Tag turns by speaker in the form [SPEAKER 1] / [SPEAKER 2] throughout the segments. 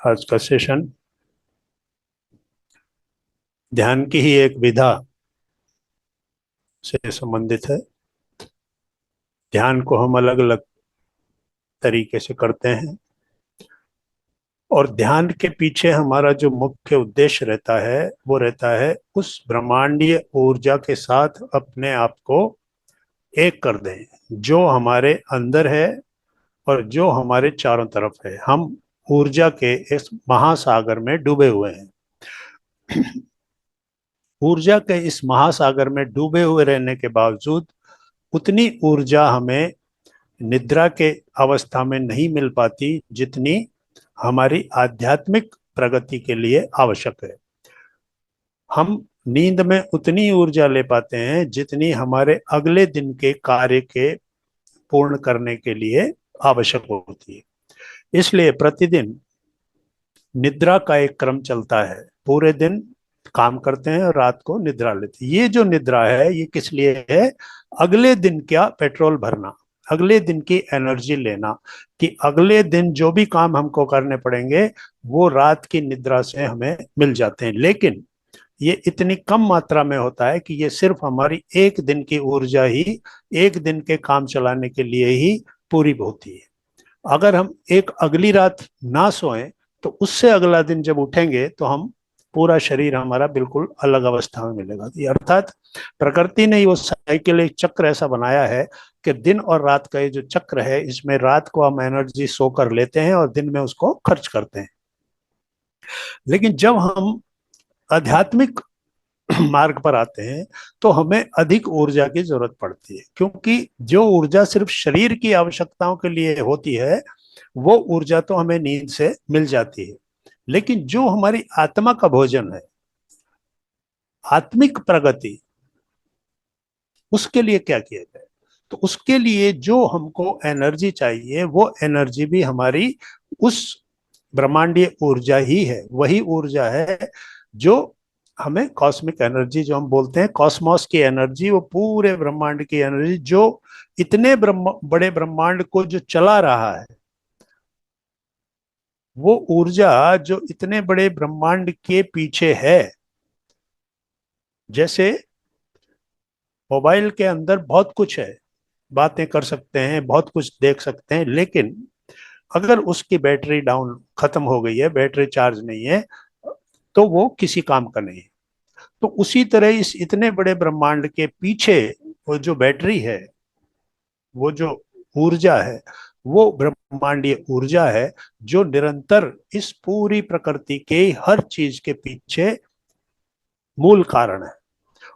[SPEAKER 1] आज का सेशन ध्यान की ही एक विधा से संबंधित है। ध्यान को हम अलग अलग तरीके से करते हैं और ध्यान के पीछे हमारा जो मुख्य उद्देश्य रहता है वो रहता है उस ब्रह्मांडीय ऊर्जा के साथ अपने आप को एक कर दें जो हमारे अंदर है और जो हमारे चारों तरफ है। हम ऊर्जा के इस महासागर में डूबे हुए हैं। ऊर्जा के इस महासागर में डूबे हुए रहने के बावजूद उतनी ऊर्जा हमें निद्रा के अवस्था में नहीं मिल पाती जितनी हमारी आध्यात्मिक प्रगति के लिए आवश्यक है। हम नींद में उतनी ऊर्जा ले पाते हैं जितनी हमारे अगले दिन के कार्य के पूर्ण करने के लिए आवश्यक होती है। इसलिए प्रतिदिन निद्रा का एक क्रम चलता है। पूरे दिन काम करते हैं और रात को निद्रा लेते हैं। ये जो निद्रा है ये किस लिए है? अगले दिन का पेट्रोल भरना, अगले दिन की एनर्जी लेना, कि अगले दिन जो भी काम हमको करने पड़ेंगे वो रात की निद्रा से हमें मिल जाते हैं। लेकिन ये इतनी कम मात्रा में होता है कि ये सिर्फ हमारी एक दिन की ऊर्जा ही एक दिन के काम चलाने के लिए ही पूरी होती है। अगर हम एक अगली रात ना सोएं तो उससे अगला दिन जब उठेंगे तो हम पूरा शरीर हमारा बिल्कुल अलग अवस्था में मिलेगा। अर्थात प्रकृति ने वो साइकिल, एक चक्र ऐसा बनाया है कि दिन और रात का ये जो चक्र है इसमें रात को हम एनर्जी सोकर लेते हैं और दिन में उसको खर्च करते हैं। लेकिन जब हम आध्यात्मिक मार्ग पर आते हैं तो हमें अधिक ऊर्जा की जरूरत पड़ती है, क्योंकि जो ऊर्जा सिर्फ शरीर की आवश्यकताओं के लिए होती है वो ऊर्जा तो हमें नींद से मिल जाती है। लेकिन जो हमारी आत्मा का भोजन है, आत्मिक प्रगति, उसके लिए क्या किया जाए? तो उसके लिए जो हमको एनर्जी चाहिए वो एनर्जी भी हमारी उस ब्रह्मांडीय ऊर्जा ही है। वही ऊर्जा है जो हमें कॉस्मिक एनर्जी, जो हम बोलते हैं कॉस्मोस की एनर्जी, वो पूरे ब्रह्मांड की एनर्जी जो इतने बड़े ब्रह्मांड को जो चला रहा है, वो ऊर्जा जो इतने बड़े ब्रह्मांड के पीछे है। जैसे मोबाइल के अंदर बहुत कुछ है, बातें कर सकते हैं, बहुत कुछ देख सकते हैं, लेकिन अगर उसकी बैटरी डाउन खत्म हो गई है, बैटरी चार्ज नहीं है, तो वो किसी काम का नहीं है। तो उसी तरह इस इतने बड़े ब्रह्मांड के पीछे वो जो बैटरी है, वो जो ऊर्जा है, वो ब्रह्मांडीय ऊर्जा है जो निरंतर इस पूरी प्रकृति के हर चीज के पीछे मूल कारण है।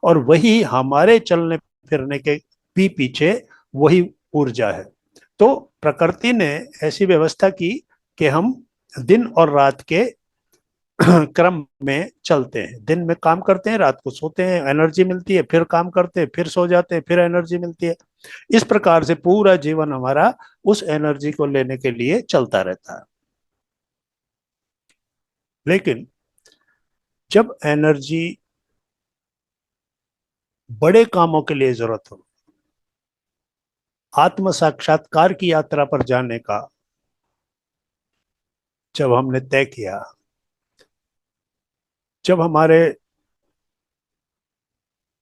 [SPEAKER 1] और वही हमारे चलने फिरने के भी पीछे वही ऊर्जा है। तो प्रकृति ने ऐसी व्यवस्था की कि हम दिन और रात के क्रम में चलते हैं। दिन में काम करते हैं, रात को सोते हैं, एनर्जी मिलती है, फिर काम करते हैं, फिर सो जाते हैं, फिर एनर्जी मिलती है। इस प्रकार से पूरा जीवन हमारा उस एनर्जी को लेने के लिए चलता रहता है। लेकिन जब एनर्जी बड़े कामों के लिए जरूरत हो, आत्म साक्षात्कार की यात्रा पर जाने का जब हमने तय किया, जब हमारे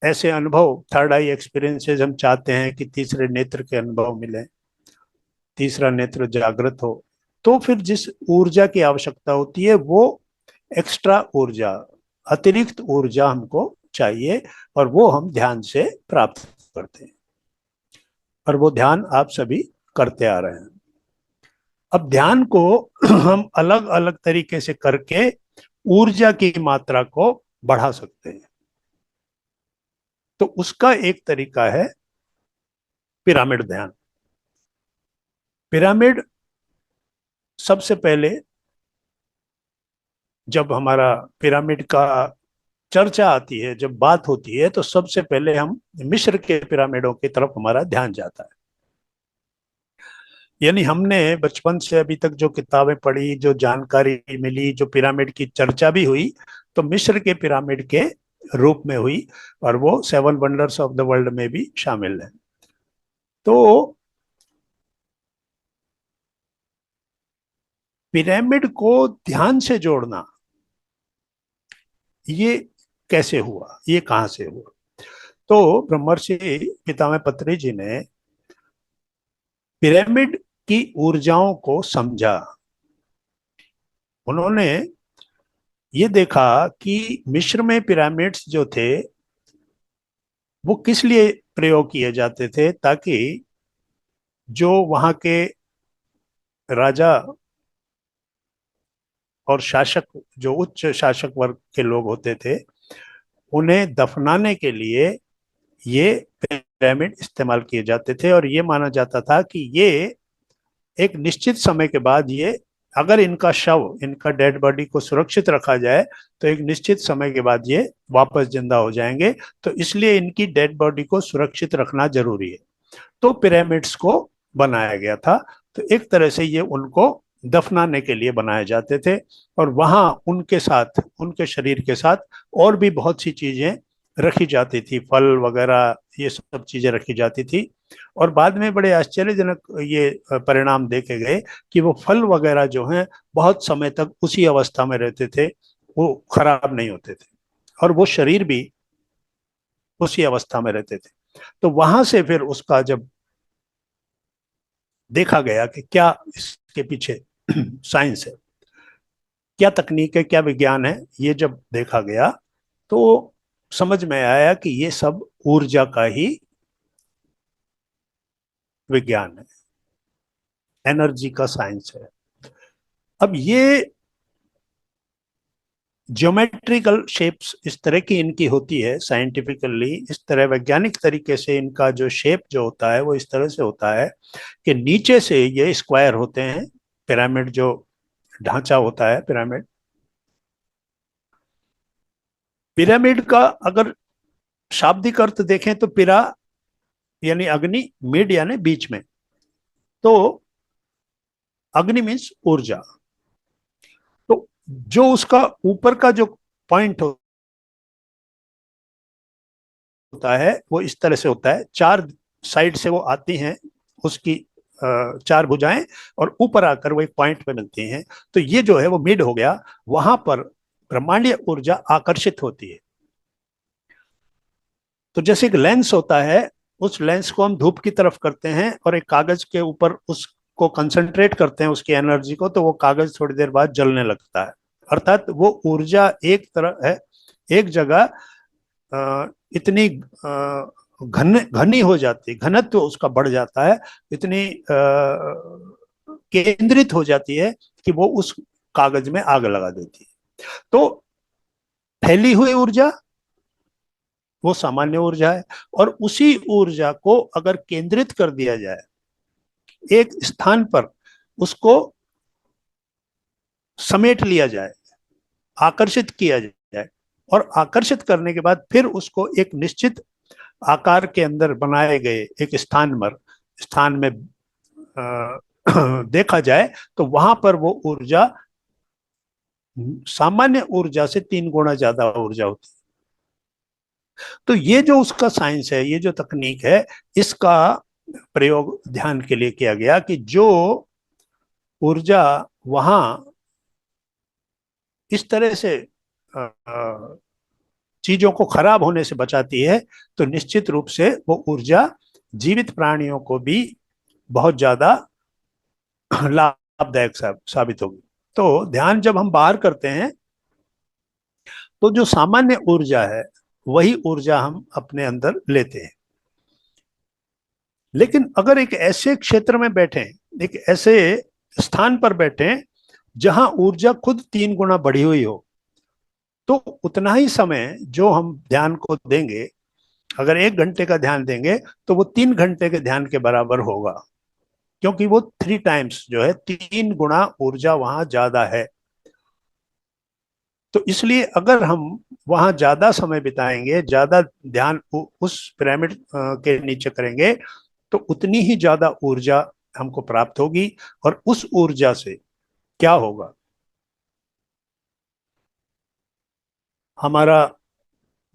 [SPEAKER 1] ऐसे अनुभव, थर्ड आई एक्सपीरियंसेस, हम चाहते हैं कि तीसरे नेत्र के अनुभव मिले, तीसरा नेत्र जागृत हो, तो फिर जिस ऊर्जा की आवश्यकता होती है वो एक्स्ट्रा ऊर्जा, अतिरिक्त ऊर्जा हमको चाहिए, और वो हम ध्यान से प्राप्त करते हैं। और वो ध्यान आप सभी करते आ रहे हैं। अब ध्यान को हम अलग अलग तरीके से करके ऊर्जा की मात्रा को बढ़ा सकते हैं। तो उसका एक तरीका है पिरामिड ध्यान। पिरामिड सबसे पहले, जब हमारा पिरामिड का चर्चा आती है, जब बात होती है, तो सबसे पहले हम मिस्र के पिरामिडों की तरफ हमारा ध्यान जाता है। यानी हमने बचपन से अभी तक जो किताबें पढ़ी, जो जानकारी मिली, जो पिरामिड की चर्चा भी हुई, तो मिस्र के पिरामिड के रूप में हुई, और वो 7 वंडर्स ऑफ द वर्ल्ड में भी शामिल है। तो पिरामिड को ध्यान से जोड़ना, ये कैसे हुआ, ये कहां से हुआ? तो ब्रह्मर्षि पितामह पत्री जी ने पिरामिड की ऊर्जाओं को समझा। उन्होंने ये देखा कि मिस्र में पिरामिड्स जो थे वो किस लिए प्रयोग किए जाते थे, ताकि जो वहां के राजा और शासक, जो उच्च शासक वर्ग के लोग होते थे, उन्हें दफनाने के लिए ये पिरामिड इस्तेमाल किए जाते थे। और ये माना जाता था कि ये एक निश्चित समय के बाद, ये अगर इनका शव, इनका डेड बॉडी को सुरक्षित रखा जाए तो एक निश्चित समय के बाद ये वापस जिंदा हो जाएंगे। तो इसलिए इनकी डेड बॉडी को सुरक्षित रखना जरूरी है, तो पिरामिड्स को बनाया गया था। तो एक तरह से ये उनको दफनाने के लिए बनाए जाते थे, और वहां उनके साथ, उनके शरीर के साथ और भी बहुत सी चीजें रखी जाती थी, फल वगैरह, ये सब चीजें रखी जाती थी। और बाद में बड़े आश्चर्यजनक ये परिणाम देखे गए कि वो फल वगैरह जो हैं बहुत समय तक उसी अवस्था में रहते थे, वो खराब नहीं होते थे, और वो शरीर भी उसी अवस्था में रहते थे। तो वहां से फिर उसका जब देखा गया कि क्या इसके पीछे साइंस है, क्या तकनीक है, क्या विज्ञान है, ये जब देखा गया तो समझ में आया कि ये सब ऊर्जा का ही विज्ञान है, एनर्जी का साइंस है। अब ये ज्योमेट्रिकल शेप्स इस तरह की इनकी होती है, साइंटिफिकली इस तरह वैज्ञानिक तरीके से इनका जो शेप जो होता है वो इस तरह से होता है कि नीचे से ये स्क्वायर होते हैं, पिरामिड जो ढांचा होता है पिरामिड, पिरामिड का अगर शाब्दिक अर्थ देखें तो पिरा यानी अग्नि, मिड यानी बीच में, तो अग्नि मीन्स ऊर्जा। तो जो उसका ऊपर का जो पॉइंट होता है वो इस तरह से होता है, चार साइड से वो आती हैं उसकी चार भुजाएं, और ऊपर आकर वो एक पॉइंट पे मिलती हैं। तो ये जो है वो मिड हो गया, वहां पर ब्रह्मांडीय ऊर्जा आकर्षित होती है। तो जैसे एक लेंस होता है, उस लेंस को हम धूप की तरफ करते हैं और एक कागज के ऊपर उसको कंसंट्रेट करते हैं उसकी एनर्जी को, तो वो कागज थोड़ी देर बाद जलने लगता है। अर्थात वो ऊर्जा एक तरह है, एक जगह इतनी घनी हो जाती है, घनत्व उसका बढ़ जाता है, इतनी केंद्रित हो जाती है कि वो उस कागज में आग लगा देती है। तो फैली हुई ऊर्जा वो सामान्य ऊर्जा है, और उसी ऊर्जा को अगर केंद्रित कर दिया जाए एक स्थान पर, उसको समेट लिया जाए, आकर्षित किया जाए, और आकर्षित करने के बाद फिर उसको एक निश्चित आकार के अंदर बनाए गए एक स्थान में देखा जाए, तो वहां पर वो ऊर्जा सामान्य ऊर्जा से 3 गुना ज्यादा ऊर्जा होती है। तो ये जो उसका साइंस है, ये जो तकनीक है, इसका प्रयोग ध्यान के लिए किया गया कि जो ऊर्जा वहां इस तरह से चीजों को खराब होने से बचाती है, तो निश्चित रूप से वो ऊर्जा जीवित प्राणियों को भी बहुत ज्यादा लाभदायक साबित होगी। तो ध्यान जब हम बाहर करते हैं तो जो सामान्य ऊर्जा है वही ऊर्जा हम अपने अंदर लेते हैं। लेकिन अगर एक ऐसे क्षेत्र में बैठे, एक ऐसे स्थान पर बैठे जहां ऊर्जा खुद 3 गुना बढ़ी हुई हो, तो उतना ही समय जो हम ध्यान को देंगे, अगर 1 घंटे का ध्यान देंगे तो वो 3 घंटे के ध्यान के बराबर होगा, क्योंकि वो 3 टाइम्स जो है, 3 गुना ऊर्जा वहां ज्यादा है। तो इसलिए अगर हम वहां ज्यादा समय बिताएंगे, ज्यादा ध्यान उस पिरामिड के नीचे करेंगे, तो उतनी ही ज्यादा ऊर्जा हमको प्राप्त होगी। और उस ऊर्जा से क्या होगा, हमारा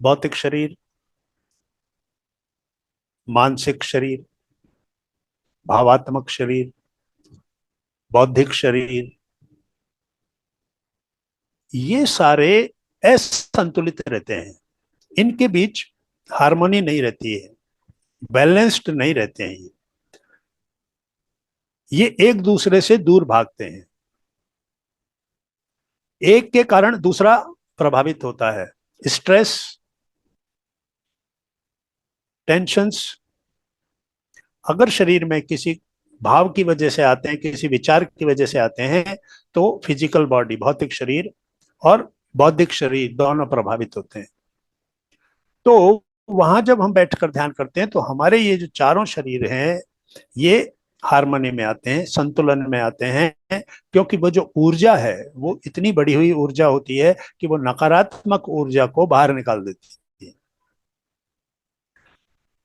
[SPEAKER 1] भौतिक शरीर, मानसिक शरीर, भावात्मक शरीर, बौद्धिक शरीर, ये सारे असंतुलित रहते हैं, इनके बीच हार्मोनी नहीं रहती है, बैलेंस्ड नहीं रहते हैं, ये एक दूसरे से दूर भागते हैं, एक के कारण दूसरा प्रभावित होता है। स्ट्रेस, टेंशन्स अगर शरीर में किसी भाव की वजह से आते हैं, किसी विचार की वजह से आते हैं, तो फिजिकल बॉडी, भौतिक शरीर और बौद्धिक शरीर दोनों प्रभावित होते हैं। तो वहां जब हम बैठकर ध्यान करते हैं तो हमारे ये जो चारों शरीर हैं ये हार्मनी में आते हैं, संतुलन में आते हैं, क्योंकि वो जो ऊर्जा है वो इतनी बढ़ी हुई ऊर्जा होती है कि वो नकारात्मक ऊर्जा को बाहर निकाल देती है।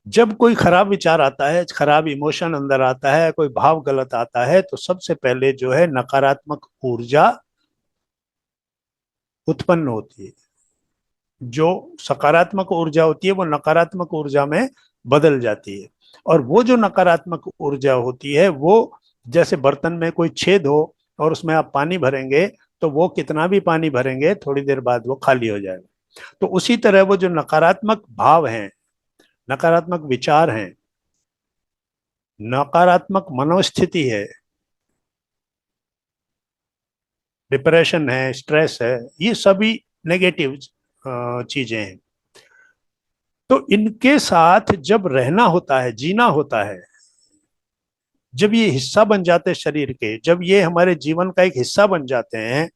[SPEAKER 1] जब कोई खराब विचार आता है, खराब इमोशन अंदर आता है, कोई भाव गलत आता है, तो सबसे पहले जो है नकारात्मक ऊर्जा उत्पन्न होती है। जो सकारात्मक ऊर्जा होती है वो नकारात्मक ऊर्जा में बदल जाती है। और वो जो नकारात्मक ऊर्जा होती है वो जैसे बर्तन में कोई छेद हो और उसमें आप पानी भरेंगे, तो वो कितना भी पानी भरेंगे थोड़ी देर बाद वो खाली हो जाएगा। तो उसी तरह वो जो नकारात्मक भाव हैं, नकारात्मक विचार हैं, नकारात्मक मनोस्थिति है, डिप्रेशन है, स्ट्रेस है, ये सभी नेगेटिव चीजें हैं। तो इनके साथ जब रहना होता है, जीना होता है, जब ये हिस्सा बन जाते हैं शरीर के, जब ये हमारे जीवन का एक हिस्सा बन जाते हैं,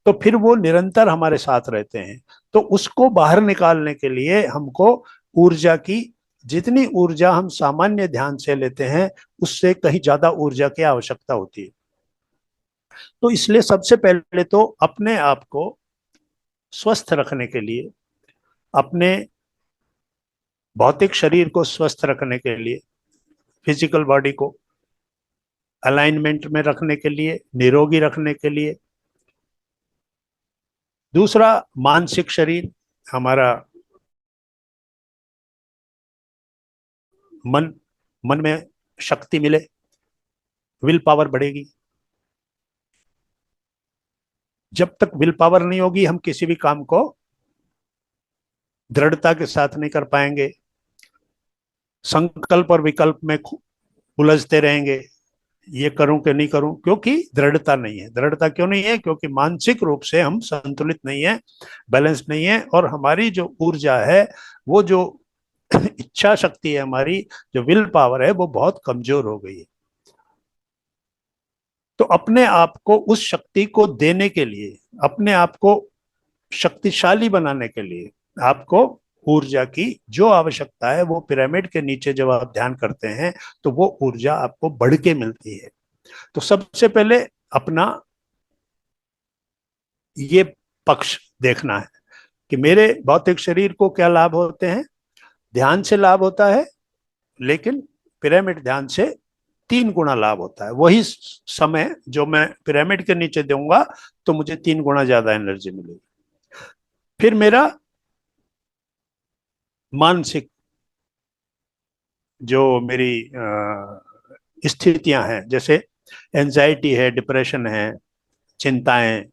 [SPEAKER 1] तो फिर वो निरंतर हमारे साथ रहते हैं। तो उसको बाहर निकालने के लिए हमको ऊर्जा की, जितनी ऊर्जा हम सामान्य ध्यान से लेते हैं उससे कहीं ज्यादा ऊर्जा की आवश्यकता होती है। तो इसलिए सबसे पहले तो अपने आप को स्वस्थ रखने के लिए, अपने भौतिक शरीर को स्वस्थ रखने के लिए, फिजिकल बॉडी को अलाइनमेंट में रखने के लिए, निरोगी रखने के लिए, दूसरा मानसिक शरीर, हमारा मन, मन में शक्ति मिले, विल पावर बढ़ेगी। जब तक विल पावर नहीं होगी हम किसी भी काम को दृढ़ता के साथ नहीं कर पाएंगे, संकल्प और विकल्प में उलझते रहेंगे, ये करूं कि नहीं करूं, क्योंकि दृढ़ता नहीं है। दृढ़ता क्यों नहीं है? क्योंकि मानसिक रूप से हम संतुलित नहीं है, बैलेंस नहीं है, और हमारी जो ऊर्जा है, वो जो इच्छा शक्ति है, हमारी जो विल पावर है, वो बहुत कमजोर हो गई है। तो अपने आप को उस शक्ति को देने के लिए, अपने आप को शक्तिशाली बनाने के लिए, आपको ऊर्जा की जो आवश्यकता है, वो पिरामिड के नीचे जब आप ध्यान करते हैं तो वो ऊर्जा आपको बढ़ के मिलती है। तो सबसे पहले अपना ये पक्ष देखना है कि मेरे भौतिक शरीर को क्या लाभ होते हैं। ध्यान से लाभ होता है, लेकिन पिरामिड ध्यान से 3 गुना लाभ होता है। वही समय जो मैं पिरामिड के नीचे दूंगा तो मुझे 3 गुना ज्यादा एनर्जी मिलेगी। फिर मेरा मानसिक जो मेरी स्थितियां हैं, जैसे एंजाइटी है, डिप्रेशन है, चिंताएं,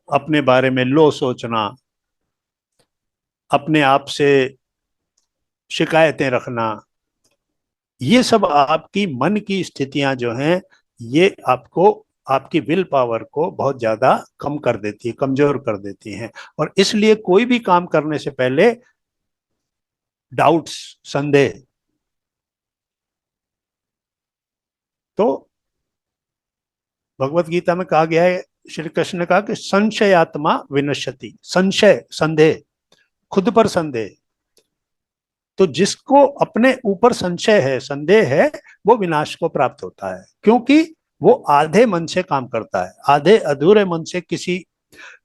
[SPEAKER 1] अपने बारे में लो सोचना, अपने आप से शिकायतें रखना, ये सब आपकी मन की स्थितियां जो हैं, ये आपको, आपकी विल पावर को बहुत ज्यादा कम कर देती है, कमजोर कर देती हैं। और इसलिए कोई भी काम करने से पहले डाउट्स, संदेह, तो भगवत गीता में कहा गया है, श्री कृष्ण ने कहा कि संशयात्मा विनश्यति। संशय, संदेह, खुद पर संदेह, तो जिसको अपने ऊपर संशय है, संदेह है, वो विनाश को प्राप्त होता है, क्योंकि वो आधे मन से काम करता है। आधे अधूरे मन से किसी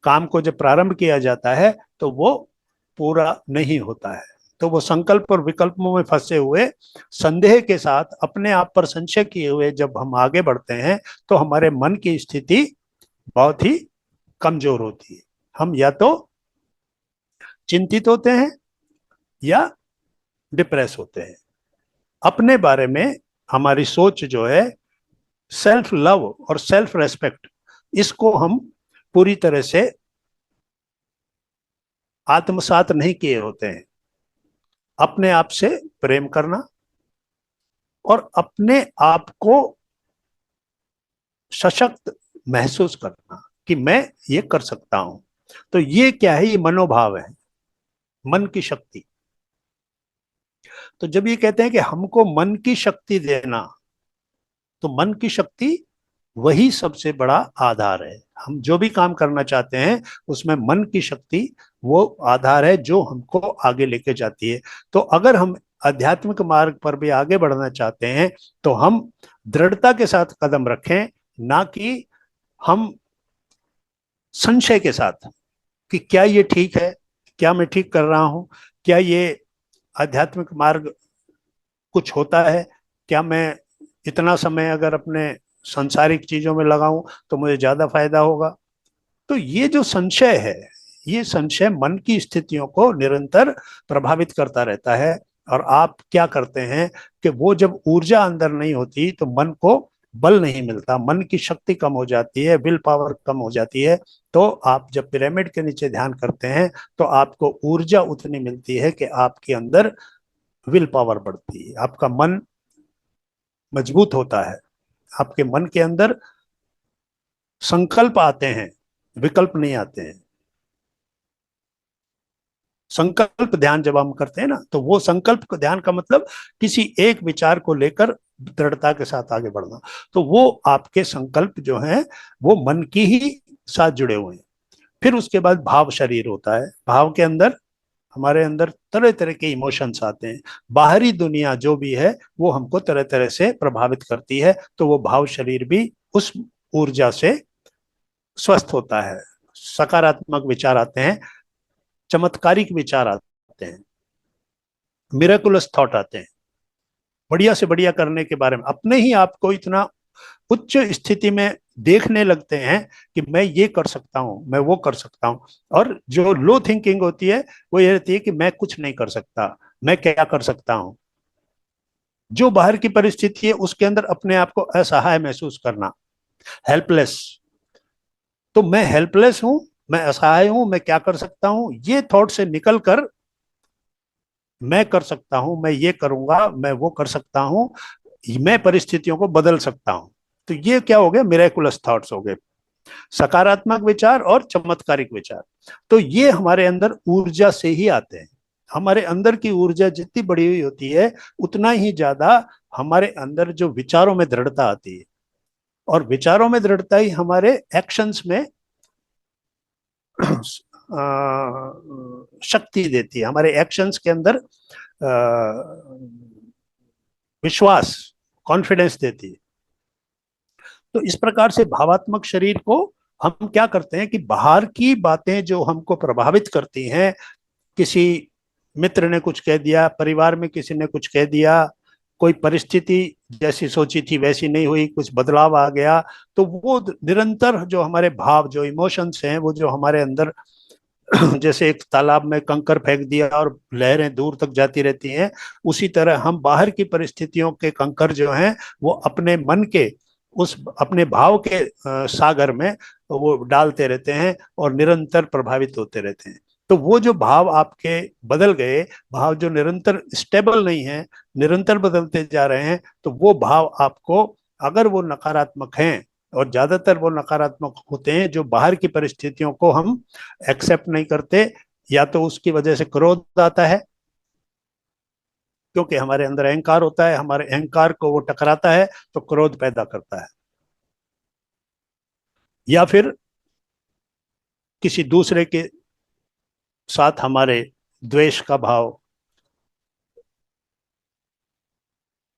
[SPEAKER 1] काम को जब प्रारंभ किया जाता है तो वो पूरा नहीं होता है। तो वो संकल्प और विकल्पों में फंसे हुए, संदेह के साथ अपने आप पर संशय किए हुए जब हम आगे बढ़ते हैं तो हमारे मन की स्थिति बहुत ही कमजोर होती है। हम या तो चिंतित होते हैं या डिप्रेस होते हैं। अपने बारे में हमारी सोच जो है सेल्फ लव और सेल्फ रेस्पेक्ट, इसको हम पूरी तरह से आत्मसात नहीं किए होते हैं। अपने आप से प्रेम करना और अपने आप को सशक्त महसूस करना कि मैं ये कर सकता हूं। तो ये क्या है? ये मनोभाव है, मन की शक्ति। तो जब ये कहते हैं कि हमको मन की शक्ति देना, तो मन की शक्ति वही सबसे बड़ा आधार है। हम जो भी काम करना चाहते हैं उसमें मन की शक्ति वो आधार है जो हमको आगे लेके जाती है। तो अगर हम आध्यात्मिक मार्ग पर भी आगे बढ़ना चाहते हैं तो हम दृढ़ता के साथ कदम रखें, ना कि हम संशय के साथ कि क्या ये ठीक है, क्या मैं ठीक कर रहा हूं, क्या ये आध्यात्मिक मार्ग कुछ होता है, क्या मैं इतना समय अगर अपने सांसारिक चीजों में लगाऊं तो मुझे ज्यादा फायदा होगा। तो ये जो संशय है, ये संशय मन की स्थितियों को निरंतर प्रभावित करता रहता है। और आप क्या करते हैं कि वो जब ऊर्जा अंदर नहीं होती तो मन को बल नहीं मिलता, मन की शक्ति कम हो जाती है, विल पावर कम हो जाती है। तो आप जब पिरामिड के नीचे ध्यान करते हैं तो आपको ऊर्जा उतनी मिलती है कि आपके अंदर विल पावर बढ़ती है, आपका मन मजबूत होता है, आपके मन के अंदर संकल्प आते हैं, विकल्प नहीं आते हैं। संकल्प ध्यान जब हम करते हैं ना, तो वो संकल्प ध्यान का मतलब किसी एक विचार को लेकर दृढ़ता के साथ आगे बढ़ना। तो वो आपके संकल्प जो हैं वो मन की ही साथ जुड़े हुए हैं। फिर उसके बाद भाव शरीर होता है। भाव के अंदर हमारे अंदर तरह तरह के इमोशंस आते हैं। बाहरी दुनिया जो भी है वो हमको तरह तरह से प्रभावित करती है, तो वो भाव शरीर भी उस ऊर्जा से स्वस्थ होता है। सकारात्मक विचार आते हैं, चमत्कारिक विचार आते हैं, मिरेकुलस थॉट आते हैं, बढ़िया से बढ़िया करने के बारे में अपने ही आप को इतना उच्च स्थिति में देखने लगते हैं कि मैं ये कर सकता हूं, मैं वो कर सकता हूं। और जो लो थिंकिंग होती है वो ये रहती है कि मैं कुछ नहीं कर सकता, मैं क्या कर सकता हूं। जो बाहर की परिस्थिति है उसके अंदर अपने आप को असहाय महसूस करना, हेल्पलेस। तो मैं हेल्पलेस हूं, मैं असहाय हूं, मैं क्या कर सकता हूं, ये थॉट से निकलकर मैं कर सकता हूं, मैं ये करूंगा, मैं वो कर सकता हूं, मैं परिस्थितियों को बदल सकता हूं। तो ये क्या हो गया? मिरेकुलस थॉट्स हो गए, सकारात्मक विचार और चमत्कारिक विचार। तो ये हमारे अंदर ऊर्जा से ही आते हैं। हमारे अंदर की ऊर्जा जितनी बढ़ी हुई होती है उतना ही ज्यादा हमारे अंदर जो विचारों में दृढ़ता आती है, और विचारों में दृढ़ता ही हमारे एक्शंस में शक्ति देती है, हमारे एक्शंस के अंदर विश्वास, कॉन्फिडेंस देती है। तो इस प्रकार से भावात्मक शरीर को हम क्या करते हैं कि बाहर की बातें जो हमको प्रभावित करती हैं, किसी मित्र ने कुछ कह दिया, परिवार में किसी ने कुछ कह दिया, कोई परिस्थिति जैसी सोची थी वैसी नहीं हुई, कुछ बदलाव आ गया, तो वो निरंतर जो हमारे भाव, जो इमोशंस हैं, वो जो हमारे अंदर जैसे एक तालाब में कंकर फेंक दिया और लहरें दूर तक जाती रहती हैं, उसी तरह हम बाहर की परिस्थितियों के कंकर जो हैं वो अपने मन के उस अपने भाव के सागर में वो डालते रहते हैं और निरंतर प्रभावित होते रहते हैं। तो वो जो भाव आपके बदल गए, भाव जो निरंतर स्टेबल नहीं है, निरंतर बदलते जा रहे हैं, तो वो भाव आपको, अगर वो नकारात्मक हैं, और ज्यादातर वो नकारात्मक होते हैं जो बाहर की परिस्थितियों को हम एक्सेप्ट नहीं करते, या तो उसकी वजह से क्रोध आता है क्योंकि हमारे अंदर अहंकार होता है, हमारे अहंकार को वो टकराता है तो क्रोध पैदा करता है, या फिर किसी दूसरे के साथ हमारे द्वेष का भाव,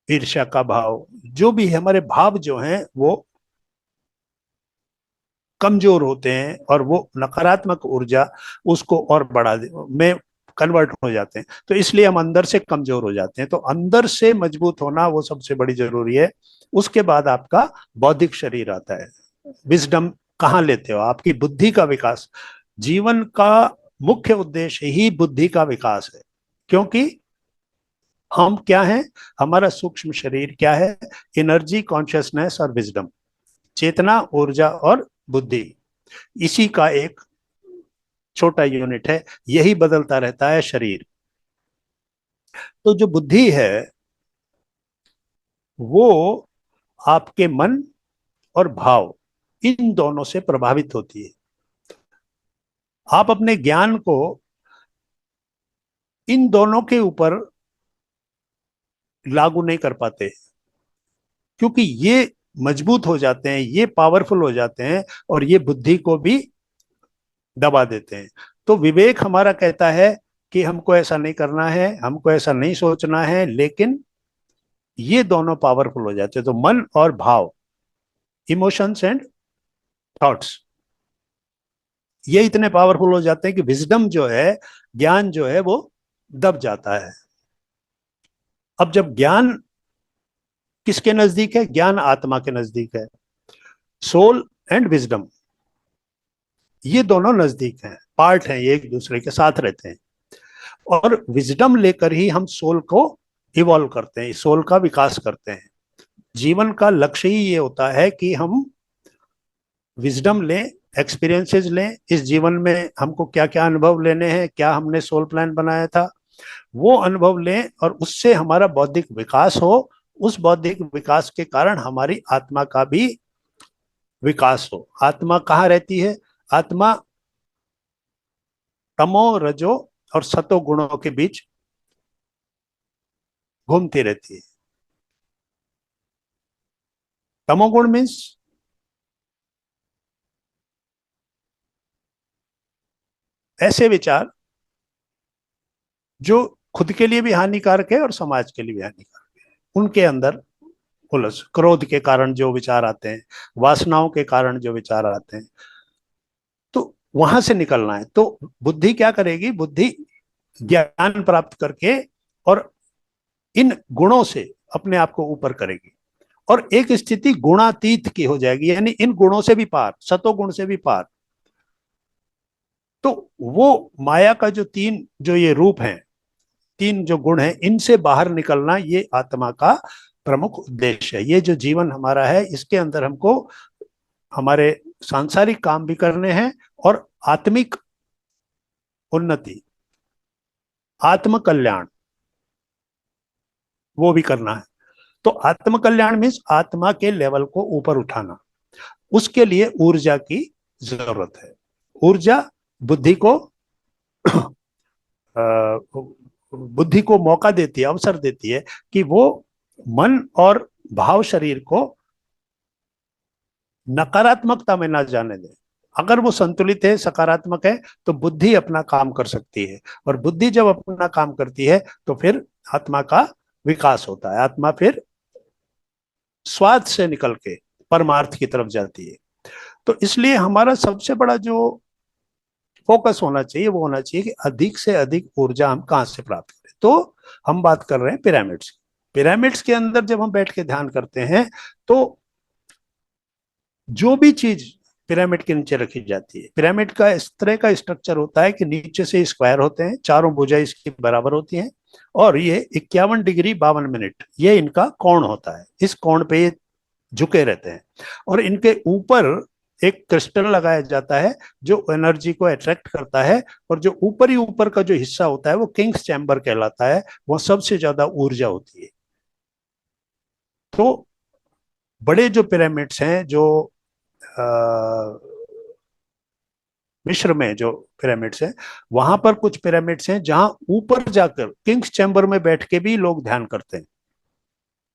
[SPEAKER 1] ईर्ष्या का भाव, जो भी है, हमारे भाव जो हैं वो कमजोर होते हैं और वो नकारात्मक ऊर्जा उसको और बढ़ा में कन्वर्ट हो जाते हैं। तो इसलिए हम अंदर से कमजोर हो जाते हैं। तो अंदर से मजबूत होना वो सबसे बड़ी जरूरी है। उसके बाद आपका बौद्धिक शरीर आता है। विजडम कहाँ लेते हो? आपकी बुद्धि का विकास। जीवन का मुख्य उद्देश्य ही बुद्धि का विकास है, क्योंकि हम क्या हैं, हमारा सूक्ष्म शरीर क्या है, एनर्जी, कॉन्शियसनेस और विजडम, चेतना, ऊर्जा और बुद्धि, इसी का एक छोटा यूनिट है, यही बदलता रहता है शरीर। तो जो बुद्धि है वो आपके मन और भाव, इन दोनों से प्रभावित होती है। आप अपने ज्ञान को इन दोनों के ऊपर लागू नहीं कर पाते, क्योंकि ये मजबूत हो जाते हैं, ये पावरफुल हो जाते हैं और ये बुद्धि को भी दबा देते हैं। तो विवेक हमारा कहता है कि हमको ऐसा नहीं करना है, हमको ऐसा नहीं सोचना है, लेकिन ये दोनों पावरफुल हो जाते हैं। तो मन और भाव, इमोशंस एंड थॉट्स, ये इतने पावरफुल हो जाते हैं कि विजडम जो है, ज्ञान जो है, वो दब जाता है। अब जब ज्ञान किसके नजदीक है, ज्ञान आत्मा के नजदीक है, सोल एंड विजडम, ये दोनों नजदीक हैं, पार्ट हैं, ये एक दूसरे के साथ रहते हैं। और विजडम लेकर ही हम सोल को इवॉल्व करते हैं, सोल का विकास करते हैं। जीवन का लक्ष्य ही ये होता है कि हम विजडम लें, एक्सपीरियंसेस लें, इस जीवन में हमको क्या क्या अनुभव लेने हैं, क्या हमने सोल प्लान बनाया था, वो अनुभव लें और उससे हमारा बौद्धिक विकास हो। उस बौद्धिक विकास के कारण हमारी आत्मा का भी विकास हो। आत्मा कहाँ रहती है, आत्मा तमो, रजो और सतो गुणों के बीच घूमती रहती है। तमोगुण मीन्स ऐसे विचार जो खुद के लिए भी हानिकारक है और समाज के लिए भी हानिकारक है, उनके अंदर उलझ, क्रोध के कारण जो विचार आते हैं, वासनाओं के कारण जो विचार आते हैं, तो वहां से निकलना है। तो बुद्धि क्या करेगी, बुद्धि ज्ञान प्राप्त करके और इन गुणों से अपने आप को ऊपर करेगी और एक स्थिति गुणातीत की हो जाएगी, यानी इन गुणों से भी पार, सतोगुण से भी पार। तो वो माया का जो तीन जो ये रूप हैं, तीन जो गुण हैं, इनसे बाहर निकलना, ये आत्मा का प्रमुख उद्देश्य है। ये जो जीवन हमारा है, इसके अंदर हमको हमारे सांसारिक काम भी करने हैं और आत्मिक उन्नति, आत्म कल्याण, वो भी करना है। तो आत्म कल्याण मीन्स आत्मा के लेवल को ऊपर उठाना, उसके लिए ऊर्जा की जरूरत है। ऊर्जा बुद्धि को बुद्धि को मौका देती है, अवसर देती है कि वो मन और भाव शरीर को नकारात्मकता में ना जाने दे। अगर वो संतुलित है, सकारात्मक है, तो बुद्धि अपना काम कर सकती है, और बुद्धि जब अपना काम करती है तो फिर आत्मा का विकास होता है। आत्मा फिर स्वार्थ से निकल के परमार्थ की तरफ जाती है। तो इसलिए हमारा सबसे बड़ा जो फोकस होना चाहिए वो होना चाहिए कि अधिक से अधिक ऊर्जा हम कहाँ से प्राप्त करें। तो हम बात कर रहे हैं पिरामिड्स की। पिरामिड्स के अंदर जब हम बैठ के ध्यान करते हैं तो जो भी चीज पिरामिड के नीचे रखी जाती है, पिरामिड का इस तरह का स्ट्रक्चर होता है कि नीचे से स्क्वायर होते हैं, चारों भुजा इसकी बराबर होती हैं, और ये 51 डिग्री 52 मिनट ये इनका कोण होता है। इस कोण पे ये झुके रहते हैं और इनके ऊपर एक क्रिस्टल लगाया जाता है जो एनर्जी को अट्रैक्ट करता है, और जो ऊपर ही ऊपर का जो हिस्सा होता है वो किंग्स चैम्बर कहलाता है, वो सबसे ज्यादा ऊर्जा होती है। तो बड़े जो पिरामिड्स हैं, जो मिस्र में जो पिरामिड्स हैं, वहां पर कुछ पिरामिड्स हैं जहां ऊपर जाकर किंग्स चैम्बर में बैठ के भी लोग ध्यान करते हैं।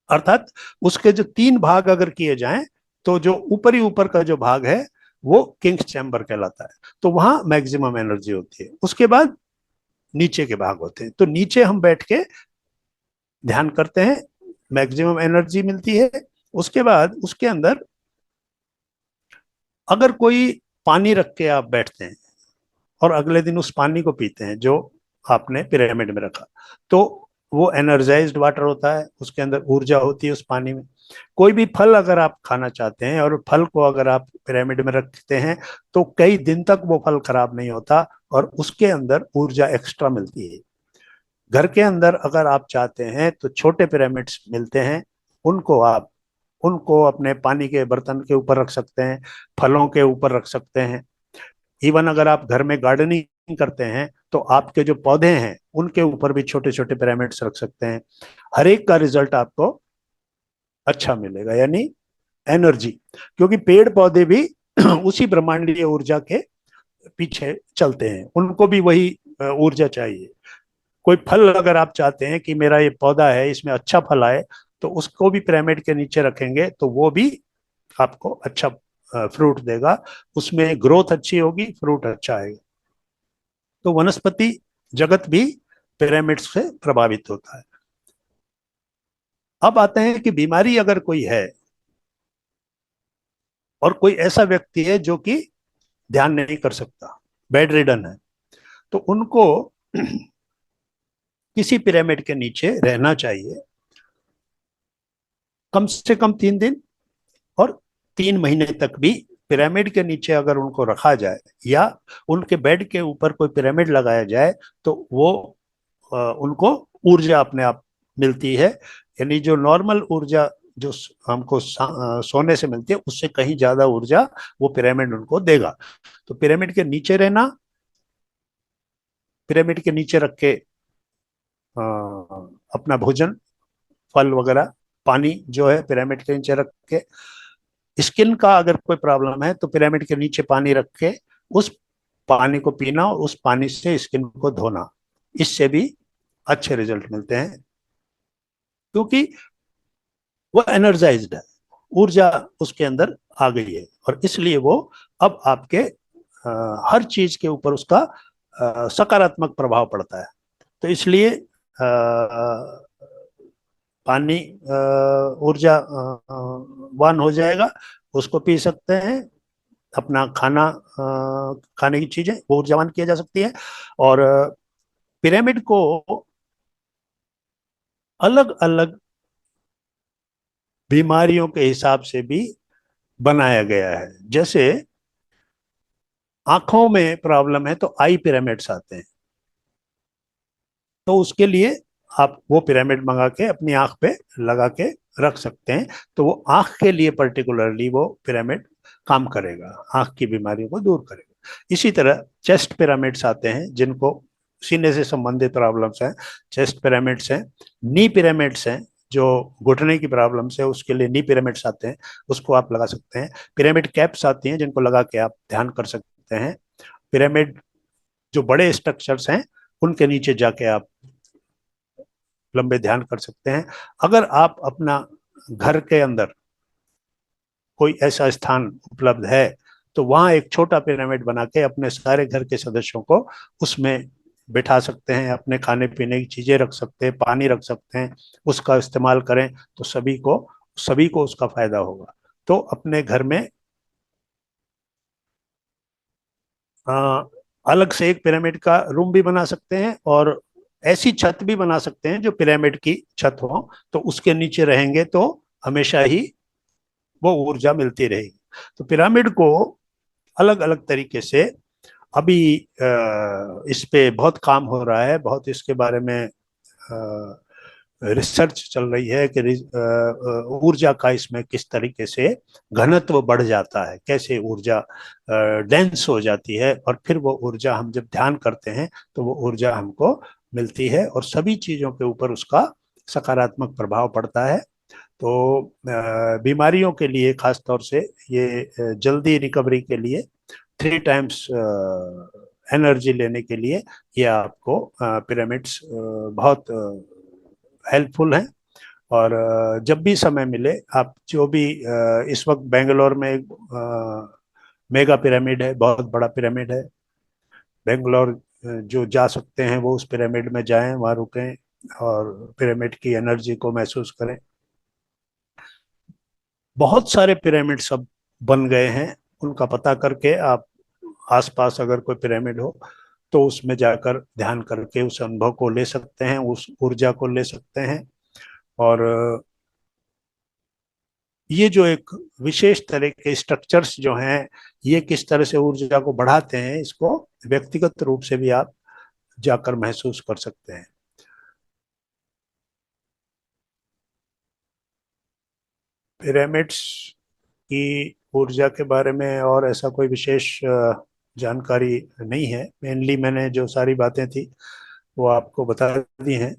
[SPEAKER 1] अर्थात उसके जो तीन भाग अगर किए जाएं तो जो ऊपरी ऊपर का जो भाग है वो किंग्स चैम्बर कहलाता है। तो वहां मैक्सिमम एनर्जी होती है। उसके बाद नीचे के भाग होते हैं, तो नीचे हम बैठ के ध्यान करते हैं, मैक्सिमम एनर्जी मिलती है। उसके बाद उसके अंदर अगर कोई पानी रख के आप बैठते हैं और अगले दिन उस पानी को पीते हैं जो आपने पिरामिड में रखा, तो वो एनर्जाइज्ड वाटर होता है, उसके अंदर ऊर्जा होती है उस पानी में। कोई भी फल अगर आप खाना चाहते हैं और फल को अगर आप पिरामिड में रखते हैं तो कई दिन तक वो फल खराब नहीं होता और उसके अंदर ऊर्जा एक्स्ट्रा मिलती है। घर के अंदर अगर आप चाहते हैं तो छोटे पिरामिड्स मिलते हैं, उनको अपने पानी के बर्तन के ऊपर रख सकते हैं, फलों के ऊपर रख सकते हैं। इवन अगर आप घर में गार्डनिंग करते हैं तो आपके जो पौधे हैं उनके ऊपर भी छोटे छोटे पिरामिड्स रख सकते हैं। हर एक का रिजल्ट आपको अच्छा मिलेगा, यानी एनर्जी, क्योंकि पेड़ पौधे भी उसी ब्रह्मांडीय ऊर्जा के पीछे चलते हैं, उनको भी वही ऊर्जा चाहिए। कोई फल अगर आप चाहते हैं कि मेरा ये पौधा है इसमें अच्छा फल आए, तो उसको भी पिरामिड के नीचे रखेंगे तो वो भी आपको अच्छा फ्रूट देगा, उसमें ग्रोथ अच्छी होगी, फ्रूट अच्छा आएगा। तो वनस्पति जगत भी पिरामिड से प्रभावित होता है। अब आते हैं कि बीमारी अगर कोई है और कोई ऐसा व्यक्ति है जो कि ध्यान नहीं कर सकता, बेड रिडन है, तो उनको किसी पिरामिड के नीचे रहना चाहिए कम से कम 3 दिन, और 3 महीने तक भी पिरामिड के नीचे अगर उनको रखा जाए या उनके बेड के ऊपर कोई पिरामिड लगाया जाए तो वो उनको ऊर्जा अपने आप मिलती है। यानी जो नॉर्मल ऊर्जा जो हमको सोने से मिलती है उससे कहीं ज्यादा ऊर्जा वो पिरामिड उनको देगा। तो पिरामिड के नीचे रहना, पिरामिड के नीचे रख के अपना भोजन, फल वगैरह, पानी जो है पिरामिड के नीचे रख के, स्किन का अगर कोई प्रॉब्लम है तो पिरामिड के नीचे पानी रख के उस पानी को पीना और उस पानी से स्किन को धोना, इससे भी अच्छे रिजल्ट मिलते हैं, क्योंकि वो एनर्जाइज्ड है, ऊर्जा उसके अंदर आ गई है, और इसलिए वो अब आपके हर चीज के ऊपर उसका सकारात्मक प्रभाव पड़ता है। तो इसलिए पानी ऊर्जा वान हो जाएगा, उसको पी सकते हैं। अपना खाने की चीजें वो ऊर्जावान किया जा सकती है। और पिरामिड को अलग अलग बीमारियों के हिसाब से भी बनाया गया है। जैसे आंखों में प्रॉब्लम है तो आई पिरामिड्स आते हैं, तो उसके लिए आप वो पिरामिड मंगा के अपनी आंख पे लगा के रख सकते हैं, तो वो आंख के लिए पर्टिकुलरली वो पिरामिड काम करेगा, आंख की बीमारियों को दूर करेगा। इसी तरह चेस्ट पिरामिड्स आते हैं जिनको सीने से संबंधित प्रॉब्लम्स हैं, चेस्ट पिरामिड्स हैं। नी पिरामिड्स हैं, जो घुटने की प्रॉब्लम्स है उसके लिए नी पिरामिड्स आते हैं, उसको आप लगा सकते हैं। पिरामिड कैप्स आती हैं जिनको लगा के आप ध्यान कर सकते हैं। पिरामिड जो बड़े स्ट्रक्चर्स हैं उनके नीचे जाके आप लंबे ध्यान कर सकते हैं। अगर आप अपना घर के अंदर कोई ऐसा स्थान उपलब्ध है तो वहां एक छोटा पिरामिड बना के अपने सारे घर के सदस्यों को उसमें बिठा सकते हैं, अपने खाने पीने की चीजें रख सकते हैं, पानी रख सकते हैं, उसका इस्तेमाल करें तो सभी को उसका फायदा होगा। तो अपने घर में आ, अलग से एक पिरामिड का रूम भी बना सकते हैं, और ऐसी छत भी बना सकते हैं जो पिरामिड की छत हो, तो उसके नीचे रहेंगे तो हमेशा ही वो ऊर्जा मिलती रहेगी। तो पिरामिड को अलग अलग तरीके से अभी इस पे बहुत काम हो रहा है, बहुत इसके बारे में रिसर्च चल रही है कि ऊर्जा का इसमें किस तरीके से घनत्व बढ़ जाता है, कैसे ऊर्जा डेंस हो जाती है, और फिर वो ऊर्जा हम जब ध्यान करते हैं तो वो ऊर्जा हमको मिलती है, और सभी चीजों के ऊपर उसका सकारात्मक प्रभाव पड़ता है। तो बीमारियों के लिए खास तौर से ये जल्दी रिकवरी के लिए, 3 टाइम्स एनर्जी लेने के लिए ये आपको पिरामिड्स बहुत हेल्पफुल हैं। और जब भी समय मिले आप जो भी इस वक्त बेंगलोर में एक मेगा पिरामिड है, बहुत बड़ा पिरामिड है बेंगलोर, जो जा सकते हैं वो उस पिरामिड में जाएं, वहाँ रुकें और पिरामिड की एनर्जी को महसूस करें। बहुत सारे पिरामिड सब बन गए हैं, उनका पता करके आप आसपास अगर कोई पिरामिड हो तो उसमें जाकर ध्यान करके उस अनुभव को ले सकते हैं, उस ऊर्जा को ले सकते हैं। और ये जो एक विशेष तरह के स्ट्रक्चर्स जो हैं, ये किस तरह से ऊर्जा को बढ़ाते हैं, इसको व्यक्तिगत रूप से भी आप जाकर महसूस कर सकते हैं। पिरामिड्स की ऊर्जा के बारे में और ऐसा कोई विशेष जानकारी नहीं है। मेनली मैंने जो सारी बातें थी वो आपको बता दी हैं।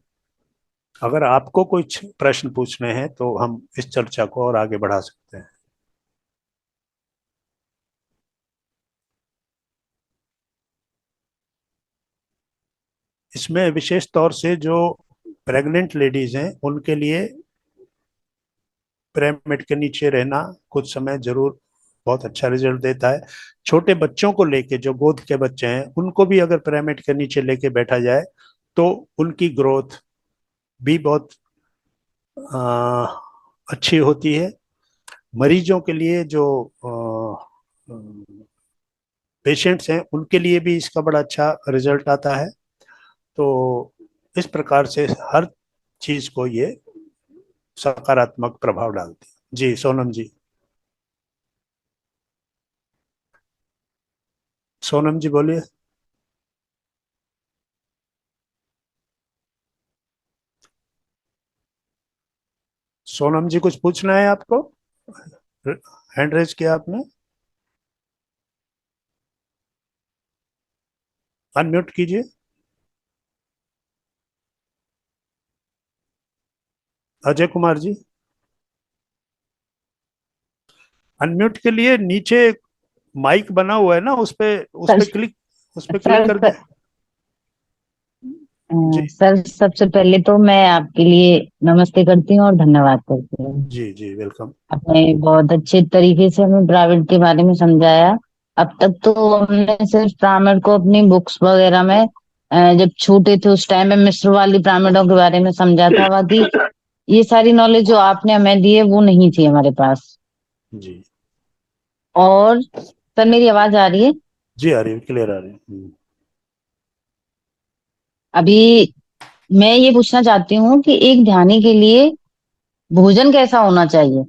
[SPEAKER 1] अगर आपको कुछ प्रश्न पूछने हैं तो हम इस चर्चा को और आगे बढ़ा सकते हैं। इसमें विशेष तौर से जो प्रेग्नेंट लेडीज हैं उनके लिए पिरामिड के नीचे रहना कुछ समय जरूर बहुत अच्छा रिजल्ट देता है। छोटे बच्चों को लेके, जो गोद के बच्चे हैं, उनको भी अगर पिरामिड के नीचे लेके बैठा जाए तो उनकी ग्रोथ भी बहुत अच्छी होती है। मरीजों के लिए जो पेशेंट्स हैं उनके लिए भी इसका बड़ा अच्छा रिजल्ट आता है। तो इस प्रकार से हर चीज को ये सकारात्मक प्रभाव डालती है। जी सोनम जी। सोनम जी बोलिए। सोनम जी कुछ पूछना है आपको? हैंड रेज किया आपने। अनम्यूट कीजिए। अजय कुमार जी। अनम्यूट के लिए नीचे माइक बना हुआ है ना,
[SPEAKER 2] सर
[SPEAKER 1] उस पे क्लिक
[SPEAKER 2] सर
[SPEAKER 1] करके। जी
[SPEAKER 2] सर, सबसे पहले तो मैं आपके लिए नमस्ते करती हूँ और धन्यवाद करती हूँ।
[SPEAKER 1] जी जी वेलकम।
[SPEAKER 2] आपने बहुत अच्छे तरीके से हमें पिरामिड के बारे में समझाया। अब तक तो हमने सिर्फ पिरामिड को अपनी बुक्स वगैरह में जब छोटे थे उस टाइम में मिस्र वाली पिरामिडों के बारे में समझा था। बाकी ये सारी नॉलेज जो आपने हमें दी है वो नहीं थी हमारे पास।
[SPEAKER 1] जी
[SPEAKER 2] और सर, मेरी आवाज आ रही है?
[SPEAKER 1] जी आ रही है, क्लियर आ रही है।
[SPEAKER 2] अभी मैं ये पूछना चाहती हूँ कि एक ध्यानी के लिए भोजन कैसा होना चाहिए?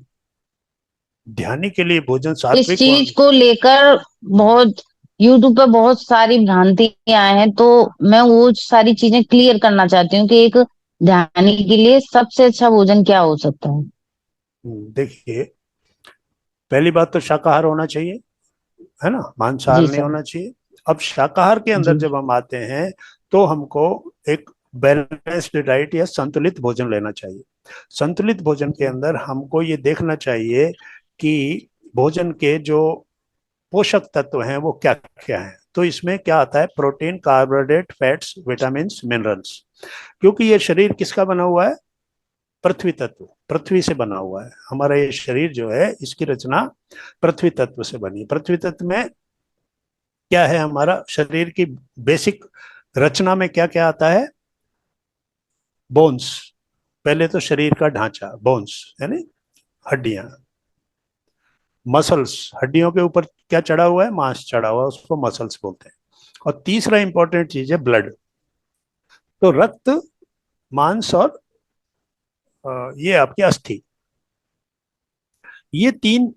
[SPEAKER 1] ध्यान के लिए भोजन
[SPEAKER 2] इस
[SPEAKER 1] सात्विक
[SPEAKER 2] चीज को लेकर बहुत यूट्यूब पे बहुत सारी भ्रांतियां हैं, तो मैं वो सारी चीजें क्लियर करना चाहती हूँ कि एक ध्यानी के लिए सबसे अच्छा भोजन क्या हो सकता है।
[SPEAKER 1] देखिए, पहली बात तो शाकाहार होना चाहिए, है ना, मांसाहार
[SPEAKER 2] जी
[SPEAKER 1] नहीं
[SPEAKER 2] सर।
[SPEAKER 1] होना चाहिए। अब शाकाहार के अंदर
[SPEAKER 2] जी।
[SPEAKER 1] जब हम आते हैं तो हमको एक बैलेंस्ड डाइट या संतुलित भोजन लेना चाहिए। संतुलित भोजन के
[SPEAKER 2] जी।
[SPEAKER 1] अंदर हमको ये देखना चाहिए कि भोजन के जो पोषक तत्व हैं वो क्या क्या हैं। तो इसमें क्या आता है? Protein, carbohydrate, fats, vitamin, minerals. क्योंकि ये शरीर किसका बना हुआ है? पृथ्वी तत्व, पृथ्वी से बना हुआ है हमारा ये शरीर जो है, इसकी रचना पृथ्वी तत्व से बनी है। पृथ्वी तत्व में क्या है? हमारा शरीर की बेसिक रचना में क्या क्या आता है? बोन्स। पहले तो शरीर का ढांचा, बोन्स यानी हड्डियां। मसल्स, हड्डियों के ऊपर क्या चढ़ा हुआ है? मांस चढ़ा हुआ है, उसको मसल्स बोलते हैं। और तीसरा इंपॉर्टेंट चीज है ब्लड। तो रक्त, मांस और ये आपकी अस्थि, ये तीन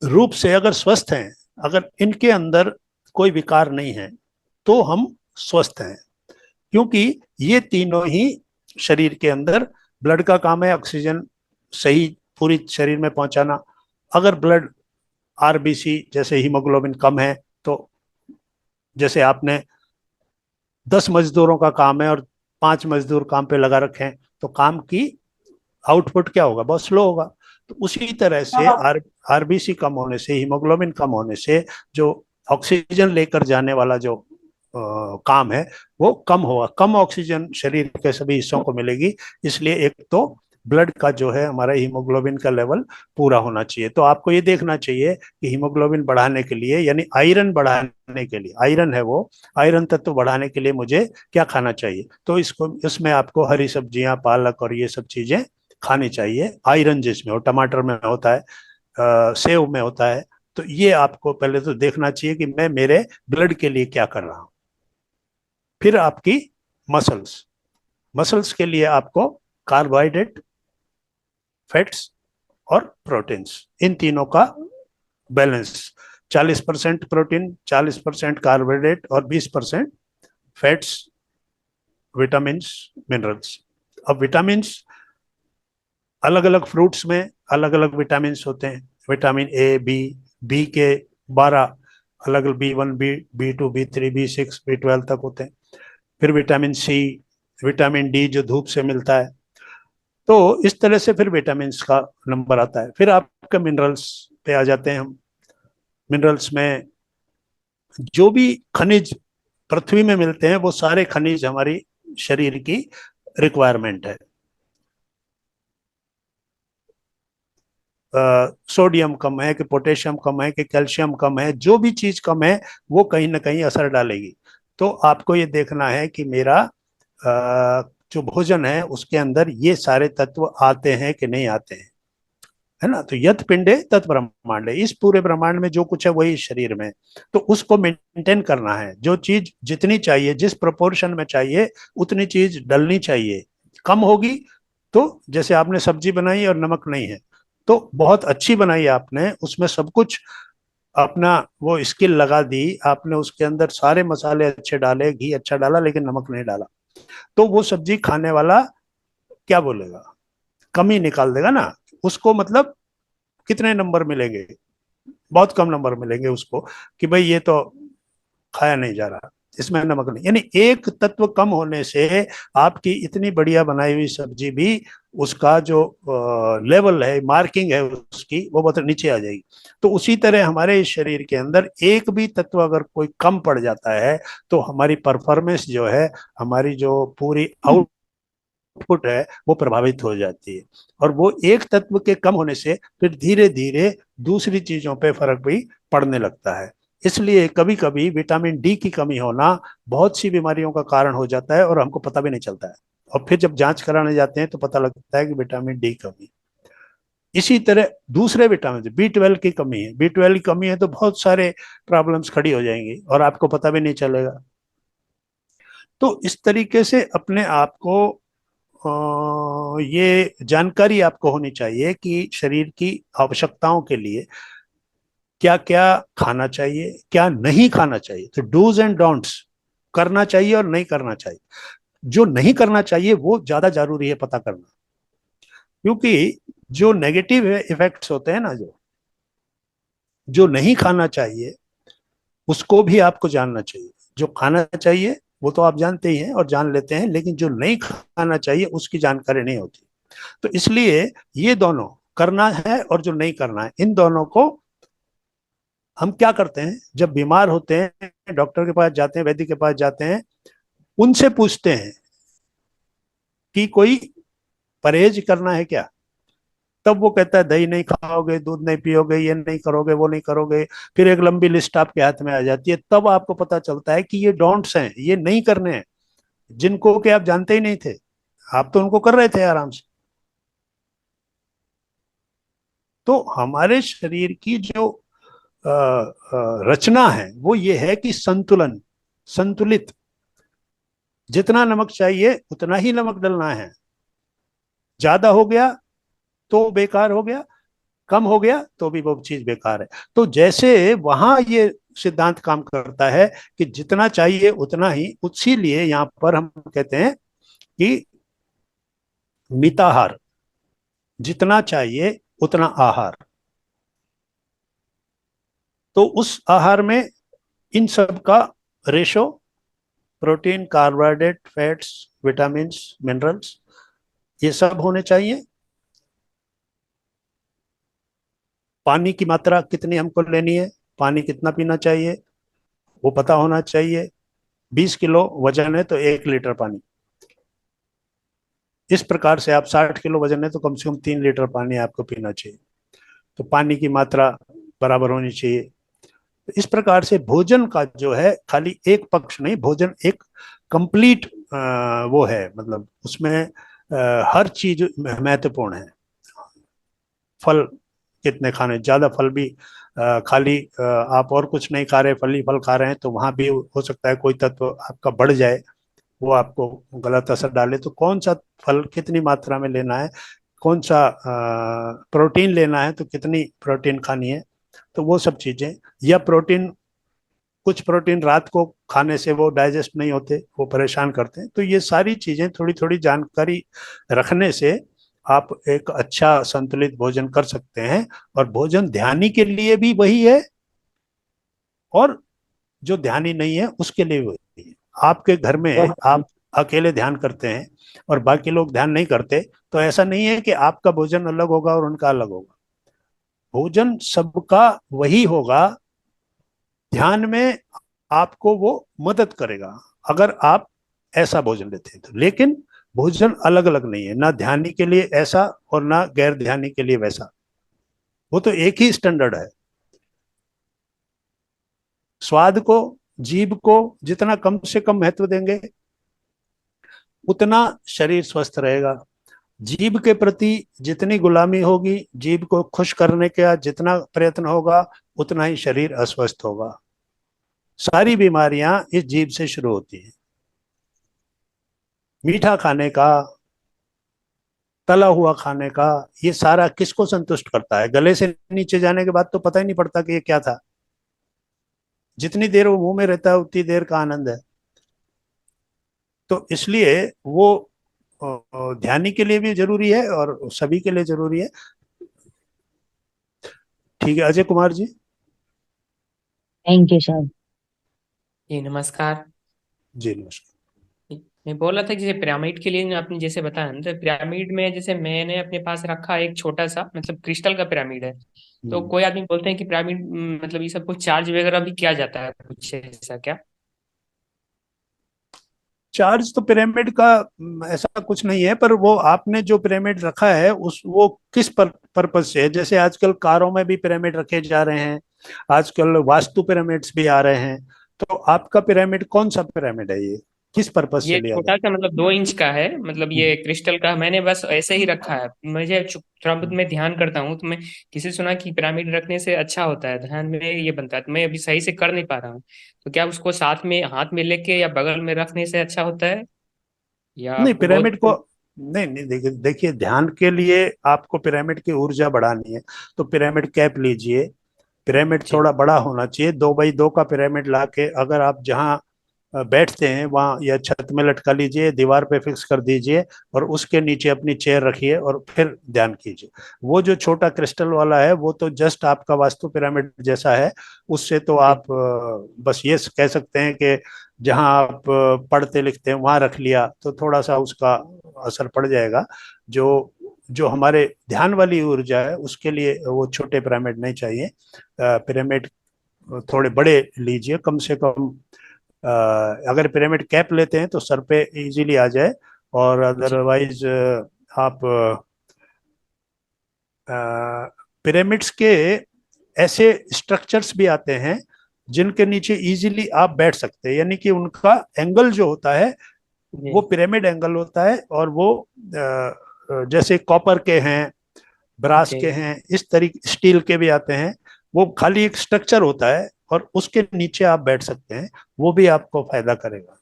[SPEAKER 1] रूप से अगर स्वस्थ हैं, अगर इनके अंदर कोई विकार नहीं है तो हम स्वस्थ हैं। क्योंकि ये तीनों ही शरीर के अंदर, ब्लड का काम है ऑक्सीजन सही पूरी शरीर में पहुंचाना। अगर ब्लड, आरबीसी जैसे हीमोग्लोबिन कम है तो, जैसे आपने 10 मजदूरों का काम है और 5 मजदूर काम पे लगा रखे हैं, तो काम की आउटपुट क्या होगा? बहुत स्लो होगा। तो उसी तरह से आरबीसी कम होने से, हीमोग्लोबिन कम होने से, जो ऑक्सीजन लेकर जाने वाला जो काम है वो कम होगा। कम ऑक्सीजन शरीर के सभी हिस्सों को मिलेगी। इसलिए एक तो ब्लड का जो है हमारा हीमोग्लोबिन का लेवल पूरा होना चाहिए। तो आपको ये देखना चाहिए कि हीमोग्लोबिन बढ़ाने के लिए, यानी आयरन बढ़ाने के लिए, आयरन है वो, आयरन तत्व बढ़ाने के लिए मुझे क्या खाना चाहिए? तो इसको, इसमें आपको हरी सब्जियां, पालक और ये सब चीजें खानी चाहिए। आयरन जिसमें हो, टमाटर में होता है, सेव में होता है। तो ये आपको पहले तो देखना चाहिए कि मैं मेरे ब्लड के लिए क्या कर रहा हूं। फिर आपकी मसल्स, मसल्स के लिए आपको कार्बोहाइड्रेट, फैट्स और प्रोटीन्स, इन तीनों का बैलेंस, 40% प्रोटीन, 40% कार्बोहाइड्रेट और 20% फैट्स, विटामिन, मिनरल्स। अब विटामिन अलग अलग फ्रूट्स में अलग अलग विटामिन होते हैं, विटामिन ए, बी, बी के 12 अलग अलग, B1, B2, B3, B6, B12 तक होते हैं। फिर विटामिन सी, विटामिन डी जो धूप से मिलता है। तो इस तरह से फिर विटामिन का नंबर आता है। फिर आपका मिनरल्स पे आ जाते हैं हम। मिनरल्स में जो भी खनिज पृथ्वी में मिलते हैं वो सारे खनिज हमारी शरीर की रिक्वायरमेंट है। सोडियम कम है कि पोटेशियम कम है कि कैल्शियम कम है, जो भी चीज कम है वो कहीं ना कहीं असर डालेगी। तो आपको ये देखना है कि मेरा जो भोजन है उसके अंदर ये सारे तत्व आते हैं कि नहीं आते हैं, है ना। तो यत पिंडे तत् ब्रह्मांड है, इस पूरे ब्रह्मांड में जो कुछ है वही शरीर में। तो उसको मेंटेन करना है, जो चीज जितनी चाहिए, जिस प्रोपोर्शन में चाहिए उतनी चीज डलनी चाहिए। कम होगी तो, जैसे आपने सब्जी बनाई और नमक नहीं है, तो बहुत अच्छी बनाई आपने, उसमें सब कुछ अपना वो स्किल लगा दी आपने, उसके अंदर सारे मसाले अच्छे डाले, घी अच्छा डाला, लेकिन नमक नहीं डाला, तो वो सब्जी खाने वाला क्या बोलेगा, कमी निकाल देगा ना उसको। मतलब कितने नंबर मिलेंगे, बहुत कम नंबर मिलेंगे उसको, कि भाई ये तो खाया नहीं जा रहा, इसमें नमक नहीं। यानी एक तत्व कम होने से आपकी इतनी बढ़िया बनाई हुई सब्जी भी, उसका जो लेवल है, मार्किंग है उसकी, वो बहुत नीचे आ जाएगी। तो उसी तरह हमारे इस शरीर के अंदर एक भी तत्व अगर कोई कम पड़ जाता है तो हमारी परफॉर्मेंस जो है, हमारी जो पूरी आउटपुट है वो प्रभावित हो जाती है। और वो एक तत्व के कम होने से फिर धीरे धीरे दूसरी चीजों पे फर्क भी पड़ने लगता है। इसलिए कभी कभी विटामिन डी की कमी होना बहुत सी बीमारियों का कारण हो जाता है और हमको पता भी नहीं चलता है। और फिर जब जांच कराने जाते हैं तो पता लगता है कि विटामिन डी कमी। इसी तरह दूसरे विटामिन, B12 की कमी है, B12 की कमी है तो बहुत सारे प्रॉब्लम्स खड़ी हो जाएंगी और आपको पता भी नहीं चलेगा। तो इस तरीके से अपने आप को ये जानकारी आपको होनी चाहिए कि शरीर की आवश्यकताओं के लिए क्या क्या खाना चाहिए, क्या नहीं खाना चाहिए। तो डूज एंड डोंट्स, करना चाहिए और नहीं करना चाहिए। जो नहीं करना चाहिए वो ज्यादा जरूरी है पता करना, क्योंकि जो नेगेटिव इफेक्ट्स होते हैं ना, जो जो नहीं खाना चाहिए उसको भी आपको जानना चाहिए। जो खाना चाहिए वो तो आप जानते ही हैं और जान लेते हैं, लेकिन जो नहीं खाना चाहिए उसकी जानकारी नहीं होती। तो इसलिए ये दोनों, करना है और जो नहीं करना है, इन दोनों को हम क्या करते हैं, जब बीमार होते हैं डॉक्टर के पास जाते हैं, वैद्य के पास जाते हैं, उनसे पूछते हैं कि कोई परहेज करना है क्या। तब वो कहता है दही नहीं खाओगे, दूध नहीं पियोगे, ये नहीं करोगे, वो नहीं करोगे। फिर एक लंबी लिस्ट आपके हाथ में आ जाती है, तब आपको पता चलता है कि ये डोंट्स हैं, ये नहीं करने हैं, जिनको कि आप जानते ही नहीं थे, आप तो उनको कर रहे थे आराम से। तो हमारे शरीर की जो रचना है वो ये है कि संतुलन, संतुलित, जितना नमक चाहिए उतना ही नमक डलना है। ज्यादा हो गया तो बेकार हो गया, कम हो गया तो भी वो चीज बेकार है। तो जैसे वहां ये सिद्धांत काम करता है कि जितना चाहिए उतना ही, उसी लिए यहाँ पर हम कहते हैं कि मिताहार, जितना चाहिए उतना आहार। तो उस आहार में इन सब का ratio, protein, carbohydrate, fats, vitamin, minerals, ये सब होने चाहिए। पानी की मात्रा कितनी हमको लेनी है, पानी कितना पीना चाहिए वो पता होना चाहिए। 20 किलो वजन है तो 1 लीटर पानी। इस प्रकार से आप 60 किलो वजन है तो कम से कम 3 लीटर पानी आपको पीना चाहिए। तो पानी की मात्रा बराबर होनी चाहिए। तो इस प्रकार से भोजन का जो है खाली एक पक्ष नहीं, भोजन एक कंप्लीट वो है, मतलब उसमें हर चीज महत्वपूर्ण है। फल कितने खाने, ज्यादा फल भी खाली आप और कुछ नहीं खा रहे, फल ही फल खा रहे हैं, तो वहां भी हो सकता है कोई तत्व आपका बढ़ जाए, वो आपको गलत असर डाले। तो कौन सा फल कितनी मात्रा में लेना है, कौन सा प्रोटीन लेना है तो कितनी प्रोटीन खानी है, तो वो सब चीजें। या प्रोटीन, कुछ प्रोटीन रात को खाने से वो डाइजेस्ट नहीं होते, वो परेशान करते हैं। तो ये सारी चीजें थोड़ी थोड़ी जानकारी रखने से आप एक अच्छा संतुलित भोजन कर सकते हैं। और भोजन ध्यानी के लिए भी वही है, और जो ध्यानी नहीं है उसके लिए भी वही है। आपके घर में आप अकेले ध्यान करते हैं और बाकी लोग ध्यान नहीं करते, तो ऐसा नहीं है कि आपका भोजन अलग होगा और उनका अलग होगा। भोजन सबका वही होगा। ध्यान में आपको वो मदद करेगा अगर आप ऐसा भोजन लेते हैं तो। लेकिन भोजन अलग अलग नहीं है, ना ध्यानी के लिए ऐसा और ना गैर ध्यानी के लिए वैसा। वो तो एक ही स्टैंडर्ड है। स्वाद को, जीभ को जितना कम से कम महत्व देंगे, उतना शरीर स्वस्थ रहेगा। जीभ के प्रति जितनी गुलामी होगी, जीभ को खुश करने का जितना प्रयत्न होगा, उतना ही शरीर अस्वस्थ होगा। सारी बीमारियां इस जीभ से शुरू होती हैं। मीठा खाने का, तला हुआ खाने का, ये सारा किसको संतुष्ट करता है? गले से नीचे जाने के बाद तो पता ही नहीं पड़ता कि ये क्या था। जितनी देर वो मुंह में रहता है उतनी देर का आनंद है। तो इसलिए वो ध्यानी के लिए भी जरूरी है और सभी के लिए जरूरी है। ठीक है, Ajay Kumar ji.
[SPEAKER 2] Thank you sir.
[SPEAKER 3] जी नमस्कार।
[SPEAKER 1] जी नमस्कार।
[SPEAKER 3] मैं बोल रहा था कि जैसे पिरामिड के लिए आपने जैसे बताया ना, तो पिरामिड में जैसे मैंने अपने पास रखा एक छोटा सा मतलब क्रिस्टल का पिरामिड है। तो कोई आदमी बोलते हैं कि पिरामिड मतलब ये सब कुछ चार्ज वगैरह भी किया जाता है, कुछ ऐसा क्या?
[SPEAKER 1] चार्ज तो पिरामिड का ऐसा कुछ नहीं है, पर वो आपने जो पिरामिड रखा है उस वो किस पर्पज से है। जैसे आजकल कारों में भी पिरामिड रखे जा रहे हैं, आजकल वास्तु पिरामिड्स भी आ रहे हैं। तो आपका पिरामिड कौन सा पिरामिड है? ये किस पर्पज से
[SPEAKER 3] ये
[SPEAKER 1] लिया
[SPEAKER 3] छोटा
[SPEAKER 1] गया?
[SPEAKER 3] सा मतलब 2 इंच का है, मतलब ये क्रिस्टल का मैंने बस ऐसे ही रखा है। मुझे थोड़ा बहुत मैं ध्यान करता हूँ, तो मैं किसी सुना कि पिरामिड रखने से अच्छा होता है, ध्यान में ये बनता है। तो मैं अभी सही से कर नहीं पा रहा हूँ। तो क्या उसको साथ में हाथ में लेके या बगल में रखने से अच्छा होता है, या
[SPEAKER 1] नहीं,
[SPEAKER 3] बहुत?
[SPEAKER 1] पिरामिड को नहीं नहीं, देखिए देखिए, ध्यान के लिए आपको पिरामिड की ऊर्जा बढ़ानी है तो पिरामिड कैप लीजिए। पिरामिड
[SPEAKER 3] जी
[SPEAKER 1] थोड़ा बड़ा होना चाहिए, 2x2 का पिरामिड लाके अगर आप जहाँ बैठते हैं वहां या छत में लटका लीजिए, दीवार पे फिक्स कर दीजिए और उसके नीचे अपनी चेयर रखिए और फिर ध्यान कीजिए। वो जो छोटा क्रिस्टल वाला है वो तो जस्ट आपका वास्तु पिरामिड जैसा है। उससे तो
[SPEAKER 3] जी
[SPEAKER 1] आप बस ये कह सकते हैं कि जहां आप पढ़ते लिखते हैं वहां रख लिया तो थोड़ा सा उसका असर पड़ जाएगा। जो जो हमारे ध्यान वाली ऊर्जा है उसके लिए वो छोटे पिरामिड नहीं चाहिए। पिरामिड थोड़े बड़े लीजिए, कम से कम। अगर पिरामिड कैप लेते हैं तो सर पे इजीली आ जाए, और
[SPEAKER 3] जी
[SPEAKER 1] अदरवाइज आप पिरामिड्स के ऐसे स्ट्रक्चर्स भी आते हैं जिनके नीचे इजीली आप बैठ सकते हैं, यानी कि उनका एंगल जो होता है वो
[SPEAKER 3] जी
[SPEAKER 1] पिरामिड एंगल होता है। और वो जैसे कॉपर के हैं, ब्रास
[SPEAKER 3] जी।
[SPEAKER 1] के हैं, इस तरीके स्टील के भी आते हैं। वो खाली एक स्ट्रक्चर होता है और उसके नीचे आप बैठ सकते हैं, वो भी आपको फायदा करेगा।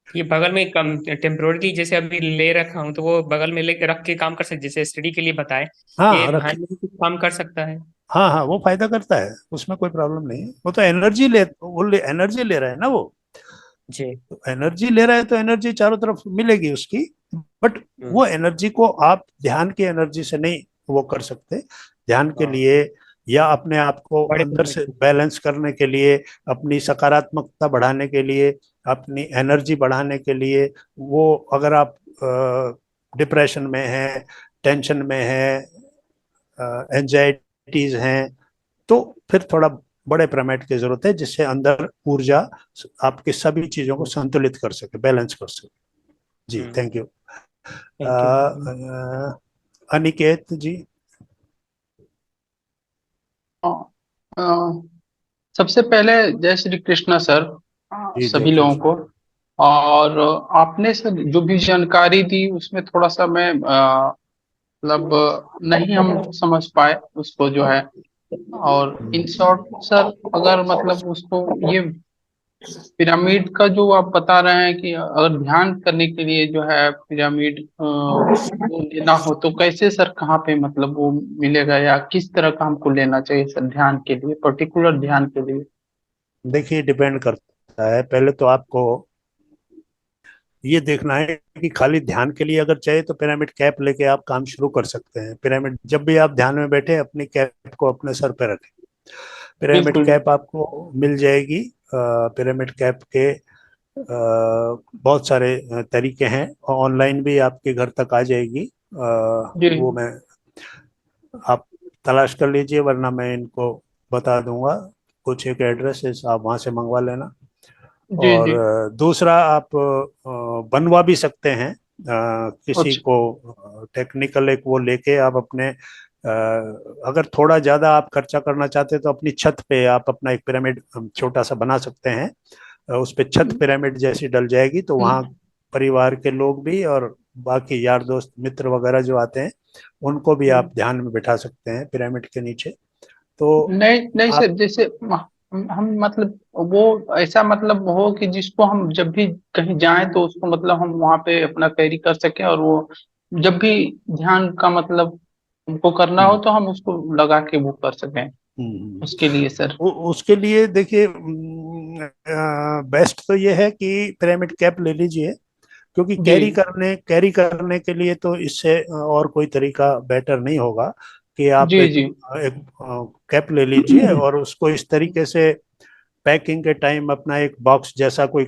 [SPEAKER 3] ये बगल में कम टेम्पोररी जैसे अभी ले रखा हूँ, तो वो बगल में ले रख के काम कर सकते, जैसे स्टडी के लिए बताए। ये
[SPEAKER 1] हाँ रख।
[SPEAKER 3] ध्यान में भी कुछ काम कर सकता है?
[SPEAKER 1] हाँ हाँ, वो फायदा करता है, उसमें कोई प्रॉब्लम नहीं है। वो तो एनर्जी ले रहा है ना वो।
[SPEAKER 3] जी।
[SPEAKER 1] तो एनर्जी ले रहा है तो एनर्जी चारों तरफ मिलेगी उसकी। बट
[SPEAKER 3] हम्म।
[SPEAKER 1] वो एनर्जी को आप ध्यान की एनर्जी से नहीं वो कर सकते। ध्यान के
[SPEAKER 3] हाँ,
[SPEAKER 1] लिए या अपने आप को
[SPEAKER 3] बड़े
[SPEAKER 1] अंदर से
[SPEAKER 3] पिरामिड।
[SPEAKER 1] बैलेंस करने के लिए, अपनी सकारात्मकता बढ़ाने के लिए, अपनी एनर्जी बढ़ाने के लिए, वो अगर आप डिप्रेशन में हैं, टेंशन में हैं, एंजाइटीज हैं, तो फिर थोड़ा बड़े पिरामिड की जरूरत है जिससे अंदर ऊर्जा आपके सभी चीजों को संतुलित कर सके, बैलेंस कर सके। जी thank you.
[SPEAKER 3] Thank you.
[SPEAKER 1] Aniket ji.
[SPEAKER 4] हाँ, अ, सबसे पहले जय श्री कृष्णा सर,
[SPEAKER 1] जी जय
[SPEAKER 4] सभी लोगों
[SPEAKER 1] कृष्ण।
[SPEAKER 4] को। और आपने सर जो भी जानकारी दी उसमें थोड़ा सा मैं मतलब नहीं हम समझ पाए उसको जो है। और इन शॉर्ट सर, अगर मतलब उसको ये पिरामिड का जो आप बता रहे हैं कि अगर ध्यान करने के लिए जो है पिरामिड वो लेना हो तो कैसे सर, कहाँ पे मतलब वो मिलेगा, या किस तरह का हमको लेना चाहिए सर ध्यान के लिए, पर्टिकुलर ध्यान के लिए?
[SPEAKER 1] देखिए डिपेंड करता है, पहले तो आपको ये देखना है कि खाली ध्यान के लिए अगर चाहिए तो पिरामिड कैप लेके आप काम शुरू कर सकते हैं। पिरामिड जब भी आप ध्यान में बैठे अपनी कैप को अपने सर पे रखें। पिरामिड
[SPEAKER 4] बिल्कुल।
[SPEAKER 1] कैप आपको मिल जाएगी। पिरामिड कैप के बहुत सारे तरीके हैं, ऑनलाइन भी आपके घर तक आ जाएगी।
[SPEAKER 4] जी
[SPEAKER 1] वो मैं आप तलाश कर लीजिए, वरना मैं इनको बता दूंगा। कुछ एक एड्रेस है, आप वहां से मंगवा लेना।
[SPEAKER 4] जी
[SPEAKER 1] और
[SPEAKER 4] जी।
[SPEAKER 1] दूसरा आप बनवा भी सकते हैं। किसी
[SPEAKER 4] अच्छा।
[SPEAKER 1] को टेक्निकल एक वो लेके आप अपने अगर थोड़ा ज्यादा आप खर्चा करना चाहते हैं तो अपनी छत पे आप अपना एक पिरामिड छोटा सा बना सकते हैं। उस पे छत पिरामिड जैसी डल जाएगी, तो वहाँ परिवार के लोग भी और बाकी यार दोस्त मित्र वगैरह जो आते हैं उनको भी आप ध्यान में बिठा सकते हैं पिरामिड के नीचे। तो
[SPEAKER 4] नहीं नहीं
[SPEAKER 1] आप
[SPEAKER 4] सर, जैसे हम मतलब वो ऐसा मतलब हो कि जिसको हम जब भी कहीं जाएं तो उसको मतलब हम वहां पे अपना कैरी कर सकें, और वो जब भी ध्यान का मतलब हमको करना हो
[SPEAKER 1] हम्म,
[SPEAKER 4] तो हम उसको लगा के वो कर सकें।
[SPEAKER 1] हम्म,
[SPEAKER 4] उसके लिए सर।
[SPEAKER 1] उसके लिए देखिए बेस्ट तो ये है कि पिरामिड कैप ले लीजिए, क्योंकि
[SPEAKER 4] जी
[SPEAKER 1] कैरी करने के लिए तो इससे और कोई तरीका बेटर नहीं होगा कि आप
[SPEAKER 4] जी
[SPEAKER 1] एक
[SPEAKER 4] जी।
[SPEAKER 1] एक कैप ले लीजिए और उसको इस तरीके से पैकिंग के टाइम अपना एक बॉक्स जैसा कोई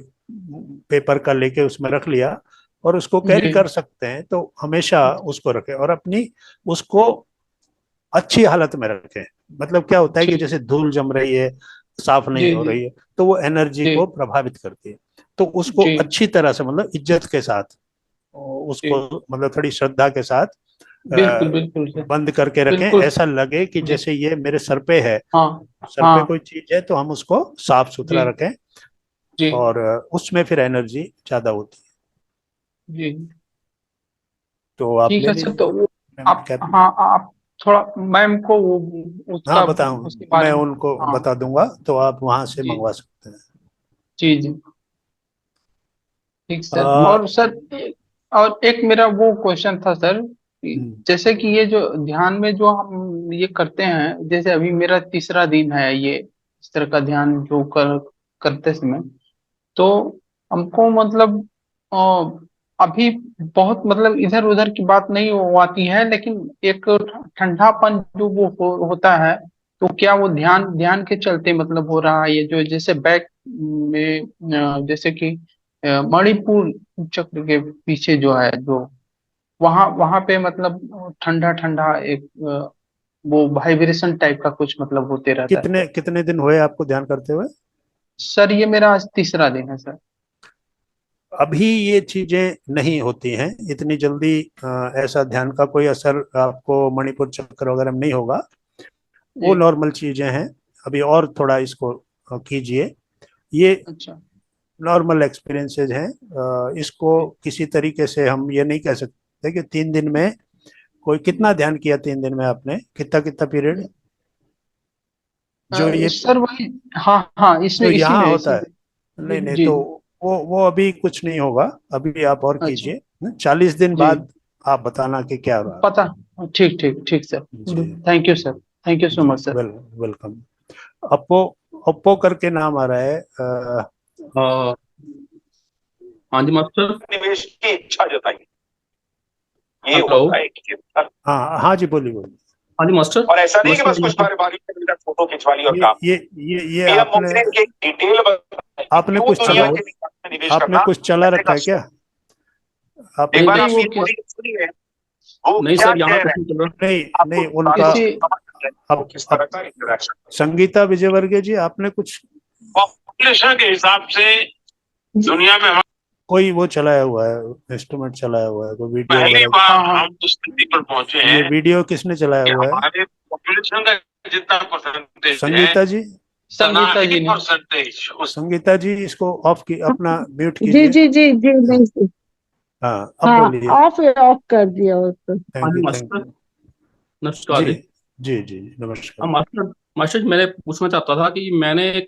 [SPEAKER 1] पेपर का लेके उसमें रख लिया और उसको कैरी
[SPEAKER 4] जी
[SPEAKER 1] कर सकते हैं। तो हमेशा उसको रखें और अपनी उसको अच्छी हालत में रखें। मतलब क्या होता है कि
[SPEAKER 4] ठीक।
[SPEAKER 1] जैसे धूल जम रही है, साफ नहीं
[SPEAKER 4] जी
[SPEAKER 1] हो
[SPEAKER 4] जी
[SPEAKER 1] रही है, तो वो एनर्जी
[SPEAKER 4] जी
[SPEAKER 1] को प्रभावित करती है। तो उसको
[SPEAKER 4] जी
[SPEAKER 1] अच्छी तरह से मतलब इज्जत के साथ उसको
[SPEAKER 4] जी।
[SPEAKER 1] मतलब थोड़ी श्रद्धा के साथ
[SPEAKER 4] बिल्कुल
[SPEAKER 1] अ,
[SPEAKER 4] बिल्कुल सर।
[SPEAKER 1] बंद करके रखें।
[SPEAKER 4] बिल्कुल।
[SPEAKER 1] ऐसा लगे कि
[SPEAKER 4] जी।
[SPEAKER 1] जैसे ये मेरे सर पे है,
[SPEAKER 4] हाँ
[SPEAKER 1] सर पे
[SPEAKER 4] हाँ।
[SPEAKER 1] कोई चीज है, तो हम उसको साफ सुथरा
[SPEAKER 4] जी
[SPEAKER 1] रखें।
[SPEAKER 4] जी
[SPEAKER 1] और उसमें फिर एनर्जी ज्यादा होती है।
[SPEAKER 4] जी।
[SPEAKER 1] तो आप
[SPEAKER 4] ठीक
[SPEAKER 1] ले
[SPEAKER 4] है सर,
[SPEAKER 1] लीजिए
[SPEAKER 4] तो वो
[SPEAKER 1] पिरामिड
[SPEAKER 4] आप,
[SPEAKER 1] कैप।
[SPEAKER 4] हाँ आप थोड़ा मैम को वो
[SPEAKER 1] हाँ
[SPEAKER 4] उसका
[SPEAKER 1] बताऊं,
[SPEAKER 4] उसके बारे
[SPEAKER 1] मैं
[SPEAKER 4] में।
[SPEAKER 1] उनको
[SPEAKER 4] हाँ।
[SPEAKER 1] बता दूंगा, तो आप वहां से
[SPEAKER 4] जी
[SPEAKER 1] मंगवा सकते हैं।
[SPEAKER 4] जी जी। ठीक सर।
[SPEAKER 1] आ,
[SPEAKER 4] और सर और एक मेरा वो क्वेश्चन था सर, कि
[SPEAKER 1] हम्म,
[SPEAKER 4] जैसे कि ये जो ध्यान में जो हम ये करते हैं, जैसे अभी मेरा तीसरा दिन है ये इस तरह का ध्यान जो करते समय, तो हमको मतलब अभी बहुत मतलब इधर उधर की बात नहीं हो आती है, लेकिन एक ठंडापन जो वो होता है, तो क्या वो ध्यान ध्यान के चलते मतलब हो रहा है ये जो जैसे बैक में जैसे कि मणिपुर चक्र के पीछे जो है जो वहां वहां पे मतलब ठंडा ठंडा एक वो वाइब्रेशन टाइप का कुछ मतलब होते रहता है।
[SPEAKER 1] कितने कितने दिन हुए आपको ध्यान करते हुए?
[SPEAKER 4] सर ये मेरा आज तीसरा दिन है सर।
[SPEAKER 1] अभी ये चीजें नहीं होती हैं इतनी जल्दी। ऐसा ध्यान का कोई असर आपको मणिपुर चक्र वगैरह में नहीं होगा। वो
[SPEAKER 4] जी।
[SPEAKER 1] नॉर्मल चीजें हैं। अभी और थोड़ा इसको कीजिए। ये
[SPEAKER 4] अच्छा।
[SPEAKER 1] नॉर्मल एक्सपीरियंसेस हैं। इसको
[SPEAKER 4] जी।
[SPEAKER 1] किसी तरीके से हम ये नहीं कह सकते कि 3 दिन में कोई कितना ध्यान किया, 3 दिन में आपने कितना कितना पीरियड जो ये
[SPEAKER 4] सर वही। हाँ हाँ, इसमें
[SPEAKER 1] जो
[SPEAKER 4] इसी
[SPEAKER 1] यहाँ
[SPEAKER 4] में
[SPEAKER 1] होता
[SPEAKER 4] इसी
[SPEAKER 1] है।
[SPEAKER 4] में। जी
[SPEAKER 1] नहीं नहीं,
[SPEAKER 4] जी
[SPEAKER 1] तो
[SPEAKER 4] जी।
[SPEAKER 1] वो अभी कुछ नहीं होगा। अभी आप और
[SPEAKER 4] अच्छा।
[SPEAKER 1] कीजिए, 40 दिन
[SPEAKER 4] जी।
[SPEAKER 1] बाद आप बताना कि क्या रहा।
[SPEAKER 4] पता। ठीक ठीक ठीक सर।
[SPEAKER 1] जी
[SPEAKER 4] thank you sir. Thank you so
[SPEAKER 1] जी,
[SPEAKER 4] much sir.
[SPEAKER 1] Welcome. Oppo, Oppo करके नाम आ रहा है।
[SPEAKER 5] हाँ जी मास्टर। निवेश की इच्छा जताई। ये
[SPEAKER 6] हेलो।
[SPEAKER 5] होता है कि
[SPEAKER 1] हाँ हाँ जी, बोलिए बोलिए।
[SPEAKER 5] हाँ जी मास्टर।
[SPEAKER 6] और ऐसा नहीं कि
[SPEAKER 5] नमस्कार
[SPEAKER 6] बस कुछ
[SPEAKER 5] नमस्कार।
[SPEAKER 6] बारी बारी में फोटो खिंचवा ली और
[SPEAKER 1] ये
[SPEAKER 6] काम।
[SPEAKER 1] ये ये
[SPEAKER 6] पीएम
[SPEAKER 1] आपने
[SPEAKER 6] मोदी ने एक डिटेल बताई कि
[SPEAKER 1] आपने
[SPEAKER 6] क्यों
[SPEAKER 1] कुछ
[SPEAKER 6] दुनिया
[SPEAKER 1] चला
[SPEAKER 5] हेलो।
[SPEAKER 6] के विकास में निवेश
[SPEAKER 1] आपने
[SPEAKER 6] करना
[SPEAKER 1] कुछ चला
[SPEAKER 6] पैसे
[SPEAKER 1] रखा
[SPEAKER 6] का
[SPEAKER 1] है क्या?
[SPEAKER 6] स्रोत। एक
[SPEAKER 5] नहीं
[SPEAKER 6] बार
[SPEAKER 5] नहीं
[SPEAKER 6] आप
[SPEAKER 4] नहीं वो
[SPEAKER 6] पीएम
[SPEAKER 4] क्या।
[SPEAKER 6] मोदी की सुनिए, वो
[SPEAKER 5] नहीं
[SPEAKER 6] क्या
[SPEAKER 5] सर, यहाँ
[SPEAKER 6] कह
[SPEAKER 5] कुछ
[SPEAKER 6] रहे
[SPEAKER 5] नहीं
[SPEAKER 6] हैं,
[SPEAKER 5] चल रहा।
[SPEAKER 1] नहीं
[SPEAKER 6] आपको
[SPEAKER 1] नहीं, उनका
[SPEAKER 6] बातों
[SPEAKER 4] किसी।
[SPEAKER 6] से समझ आ जाए वो
[SPEAKER 1] अब
[SPEAKER 6] किस तरह
[SPEAKER 1] अब
[SPEAKER 6] का इंटरेक्शन।
[SPEAKER 1] संगीता विजयवर्गीय जी, आपने कुछ
[SPEAKER 6] पॉपुलेशन के हिसाब से दुनिया में हम
[SPEAKER 1] कोई वो चलाया हुआ है, इंस्ट्रूमेंट चलाया हुआ है, कोई वीडियो
[SPEAKER 6] पहली
[SPEAKER 1] वगैरह?
[SPEAKER 4] हाँ
[SPEAKER 6] बार
[SPEAKER 4] हाँ।
[SPEAKER 6] हम उस स्थिति पर पहुंचे
[SPEAKER 1] ये
[SPEAKER 6] हैं
[SPEAKER 1] वीडियो किसने चलाया
[SPEAKER 6] कि
[SPEAKER 1] हुआ है?
[SPEAKER 6] हमारे पॉपुलेशन का जितना परसेंटेज है,
[SPEAKER 1] संगीता जी,
[SPEAKER 6] उतना
[SPEAKER 4] संगीता
[SPEAKER 6] ही
[SPEAKER 4] जी ने।
[SPEAKER 6] परसेंटेज उस
[SPEAKER 1] संगीता जी इसको ऑफ की, अपना म्यूट
[SPEAKER 7] जी
[SPEAKER 1] कीजिए।
[SPEAKER 7] जी जी जी, नहीं।
[SPEAKER 1] हाँ अब
[SPEAKER 7] हाँ,
[SPEAKER 1] बोलिए।
[SPEAKER 7] ऑफ ऑफ कर दिया उसको।
[SPEAKER 5] हाँ
[SPEAKER 1] थैंक
[SPEAKER 5] जी
[SPEAKER 1] यू, थैंक
[SPEAKER 5] मास्टर।
[SPEAKER 1] यू।
[SPEAKER 5] नमस्कार
[SPEAKER 1] जी
[SPEAKER 5] जी।
[SPEAKER 1] जी जी जी, नमस्कार।
[SPEAKER 5] हाँ मास्टर। मास्टर जी, मैंने पूछना चाहता था कि मैंने एक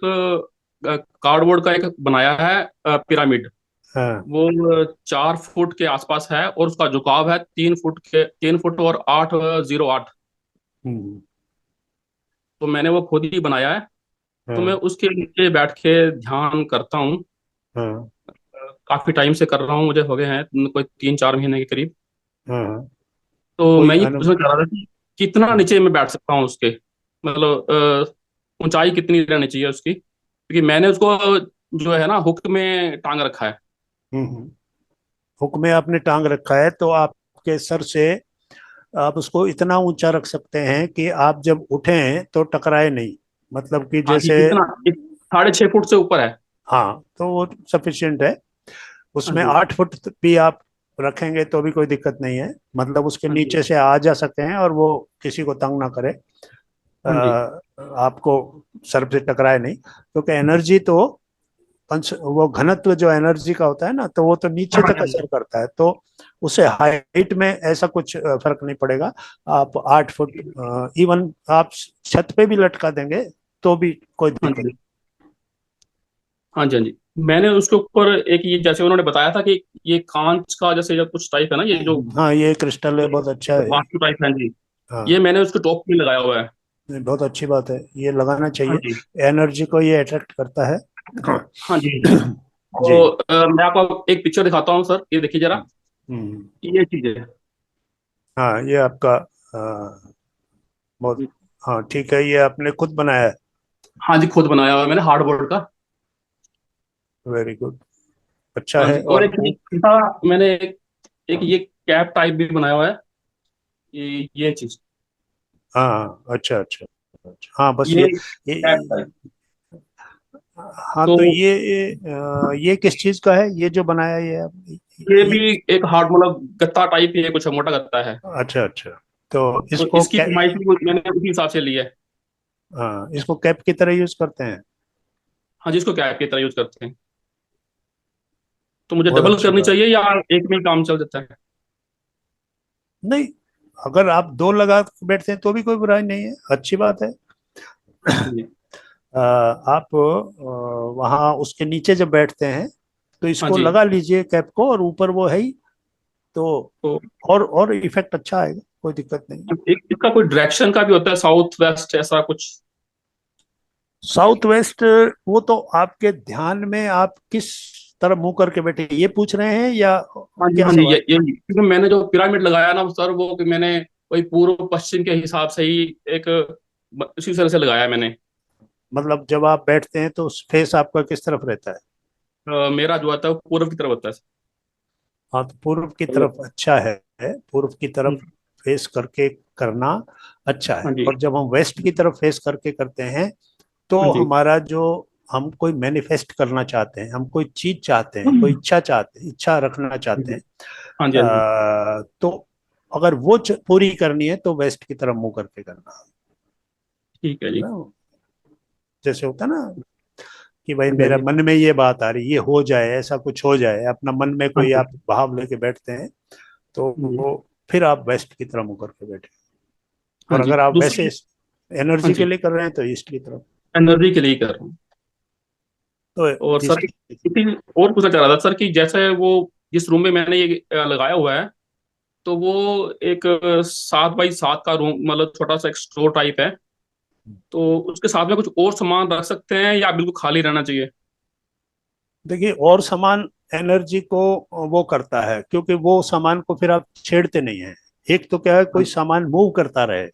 [SPEAKER 5] कार्डबोर्ड का एक बनाया है पिरामिड।
[SPEAKER 1] हाँ।
[SPEAKER 5] वो 4 फुट के आसपास है और उसका झुकाव है 3 फुट और 808।
[SPEAKER 1] हम्म,
[SPEAKER 5] तो मैंने वो खुद ही बनाया है। तो मैं
[SPEAKER 1] हाँ
[SPEAKER 5] उसके नीचे बैठ के ध्यान करता हूँ।
[SPEAKER 1] हाँ
[SPEAKER 5] काफी टाइम से कर रहा हूँ, मुझे हो गए हैं कोई 3-4 महीने के करीब।
[SPEAKER 1] हाँ,
[SPEAKER 5] तो
[SPEAKER 1] कोई
[SPEAKER 5] मैं ये
[SPEAKER 1] अनु
[SPEAKER 5] पूछना चाह रहा था कि कितना नीचे में बैठ सकता हूँ उसके, मतलब ऊंचाई कितनी रहनी चाहिए उसकी, क्योंकि मैंने उसको जो है ना हुक में टांग रखा है।
[SPEAKER 1] हुक में आपने टांग रखा है तो आपके सर से आप उसको इतना ऊंचा रख सकते हैं कि आप जब उठें तो टकराए नहीं, मतलब कि
[SPEAKER 5] हाँ, कि
[SPEAKER 1] जैसे,
[SPEAKER 5] कितना 6.5 फुट से ऊपर है।
[SPEAKER 1] हाँ तो वो सफिशिएंट है।
[SPEAKER 5] हाँ
[SPEAKER 1] उसमें
[SPEAKER 5] जी।
[SPEAKER 1] 8 फुट भी आप रखेंगे तो भी कोई दिक्कत नहीं है, मतलब उसके
[SPEAKER 5] हाँ जी।
[SPEAKER 1] नीचे से आ जा सके हैं और वो किसी को तंग ना करे,
[SPEAKER 5] हाँ जी।
[SPEAKER 1] आपको सर से टकराए नहीं, क्योंकि एनर्जी तो पंच वो घनत्व जो एनर्जी का होता है ना, तो वो तो नीचे
[SPEAKER 5] हाँ
[SPEAKER 1] तक
[SPEAKER 5] जी।
[SPEAKER 1] असर करता है, तो उसे हाइट में ऐसा कुछ फर्क नहीं पड़ेगा। आप 8 फुट, इवन आप छत पे भी लटका देंगे तो भी कोई
[SPEAKER 5] हाँ
[SPEAKER 1] दिक्कत।
[SPEAKER 5] जी। हाँ जी। हाँ जी। मैंने उसके ऊपर एक ये जैसे उन्होंने बताया था कि ये कांच का जैसे जो कुछ टाइप है ना, ये जो
[SPEAKER 1] हाँ, ये क्रिस्टल है, बहुत अच्छा है।
[SPEAKER 5] वास्तु टाइप है जी, ये
[SPEAKER 1] हाँ,
[SPEAKER 5] मैंने उसके टॉप में लगाया हुआ है।
[SPEAKER 1] नहीं, बहुत अच्छी बात है, ये लगाना
[SPEAKER 5] हाँ
[SPEAKER 1] चाहिए,
[SPEAKER 5] जी।
[SPEAKER 1] एनर्जी को ये अट्रैक्ट करता है।
[SPEAKER 5] हाँ जी।
[SPEAKER 1] जी।
[SPEAKER 5] तो मैं आपको एक पिक्चर दिखाता हूँ सर, ये देखिए जरा,
[SPEAKER 1] हम्म।
[SPEAKER 5] ये चीज है।
[SPEAKER 1] हाँ, ये आपका बहुत, हाँ ठीक है, ये आपने खुद बनाया है।
[SPEAKER 5] हाँ जी, खुद बनाया हुआ है मैंने हार्डबोर्ड का।
[SPEAKER 1] वेरी गुड, अच्छा
[SPEAKER 5] हाँ
[SPEAKER 1] है।
[SPEAKER 5] जी, और
[SPEAKER 1] और
[SPEAKER 5] एक ये था, मैंने एक ये कैप टाइप भी बनाया हुआ है, ये चीज,
[SPEAKER 1] हाँ, अच्छा अच्छा अच्छा, हाँ बस
[SPEAKER 5] ये कैप
[SPEAKER 1] ये
[SPEAKER 5] टाइप।
[SPEAKER 1] हाँ
[SPEAKER 5] तो
[SPEAKER 1] तो ये किस चीज का है, ये जो बनाया ये
[SPEAKER 5] ये
[SPEAKER 1] ये
[SPEAKER 5] भी एक हार्ड मतलब गत्ता टाइप ही है, कुछ मोटा गत्ता है।
[SPEAKER 1] अच्छा अच्छा, तो
[SPEAKER 5] तो
[SPEAKER 1] इसको
[SPEAKER 5] इसकी कमाई भी मैंने उसी हिसाब से ली है।
[SPEAKER 1] हाँ, इसको कैप की तरह यूज करते हैं।
[SPEAKER 5] हाँ, जिसको कैप की तरह यूज करते हैं। तो मुझे
[SPEAKER 1] बहुत
[SPEAKER 5] डबल
[SPEAKER 1] अच्छी
[SPEAKER 5] करनी
[SPEAKER 1] बात।
[SPEAKER 5] चाहिए या एक में ही काम चल जाता है?
[SPEAKER 1] नहीं, अगर आप दो लगा के बैठते हैं तो भी कोई बुराई नहीं है, अच्छी बात है।
[SPEAKER 5] हाँ जी।
[SPEAKER 1] आप वहाँ उसके नीचे जब बैठते हैं तो
[SPEAKER 5] हाँ
[SPEAKER 1] इसको
[SPEAKER 5] जी।
[SPEAKER 1] लगा लीजिए कैप को, और ऊपर वो है ही, तो
[SPEAKER 5] तो
[SPEAKER 1] और इफेक्ट अच्छा आएगा, कोई दिक्कत नहीं।
[SPEAKER 5] एक इसका कोई डायरेक्शन का भी होता है, साउथ वेस्ट ऐसा कुछ?
[SPEAKER 1] साउथ वेस्ट, वो तो आपके ध्यान में आप किस तरफ मुंह करके बैठे ये पूछ रहे हैं, या
[SPEAKER 5] हाँ जी।
[SPEAKER 1] क्या
[SPEAKER 5] हाँ जी,
[SPEAKER 1] सवाल?
[SPEAKER 5] ये क्योंकि मैंने जो पिरामिड लगाया ना सर, वो कि मैंने वही पूर्व पश्चिम के हिसाब से ही एक उसी तरह से लगाया है मैंने।
[SPEAKER 1] मतलब जब आप बैठते हैं तो फेस आपका किस तरफ रहता है?
[SPEAKER 5] मेरा जो आता है वो पूर्व की तरफ होता है।
[SPEAKER 1] हाँ, तो पूर्व की
[SPEAKER 5] तो
[SPEAKER 1] तरफ अच्छा है, पूर्व की
[SPEAKER 5] हाँ
[SPEAKER 1] तरफ फेस करके करना अच्छा है।
[SPEAKER 5] जी।
[SPEAKER 1] और जब हम वेस्ट की तरफ फेस करके करते हैं तो
[SPEAKER 5] हाँ जी।
[SPEAKER 1] हमारा जो, हम कोई मैनिफेस्ट करना चाहते हैं, हम कोई चीज चाहते हैं, कोई इच्छा चाहते हैं, इच्छा रखना चाहते हैं,
[SPEAKER 5] हाँ जी। हाँ जी।
[SPEAKER 1] तो अगर वो पूरी करनी है तो वेस्ट की तरफ मुंह करके करना
[SPEAKER 5] ठीक है
[SPEAKER 1] है
[SPEAKER 5] जी।
[SPEAKER 1] ना। जैसे होता है ना कि भाई
[SPEAKER 5] हाँ
[SPEAKER 1] मेरा
[SPEAKER 5] जी।
[SPEAKER 1] मन में ये बात आ रही, ये हो जाए, ऐसा कुछ हो जाए, अपना मन में
[SPEAKER 5] हाँ
[SPEAKER 1] कोई
[SPEAKER 5] जी।
[SPEAKER 1] आप भाव लेके बैठते हैं, तो
[SPEAKER 5] हाँ जी।
[SPEAKER 1] वो फिर आप वेस्ट की तरफ मुंह करके बैठे।
[SPEAKER 5] हाँ
[SPEAKER 1] और
[SPEAKER 5] जी,
[SPEAKER 1] अगर आप वैसे
[SPEAKER 5] दूसरी। हाँ
[SPEAKER 1] एनर्जी के
[SPEAKER 5] जी,
[SPEAKER 1] लिए कर रहे हैं तो ईस्ट की तरफ।
[SPEAKER 5] एनर्जी के लिए ही कर रहा हूँ।
[SPEAKER 1] तो
[SPEAKER 5] और सर
[SPEAKER 1] ईस्ट।
[SPEAKER 5] इसी और पूछना चाह रहा था सर कि जैसे वो जिस रूम में मैंने ये लगाया हुआ है, तो वो एक 7 बाई 7 का रूम, मतलब छोटा सा एक स्टोर टाइप है। तो उसके साथ में कुछ और सामान रख सकते हैं या बिल्कुल खाली रहना चाहिए?
[SPEAKER 1] देखिए, और सामान एनर्जी को वो करता है, क्योंकि वो सामान को फिर आप छेड़ते नहीं है। एक तो क्या है, कोई
[SPEAKER 5] हाँ।
[SPEAKER 1] सामान मूव करता रहे,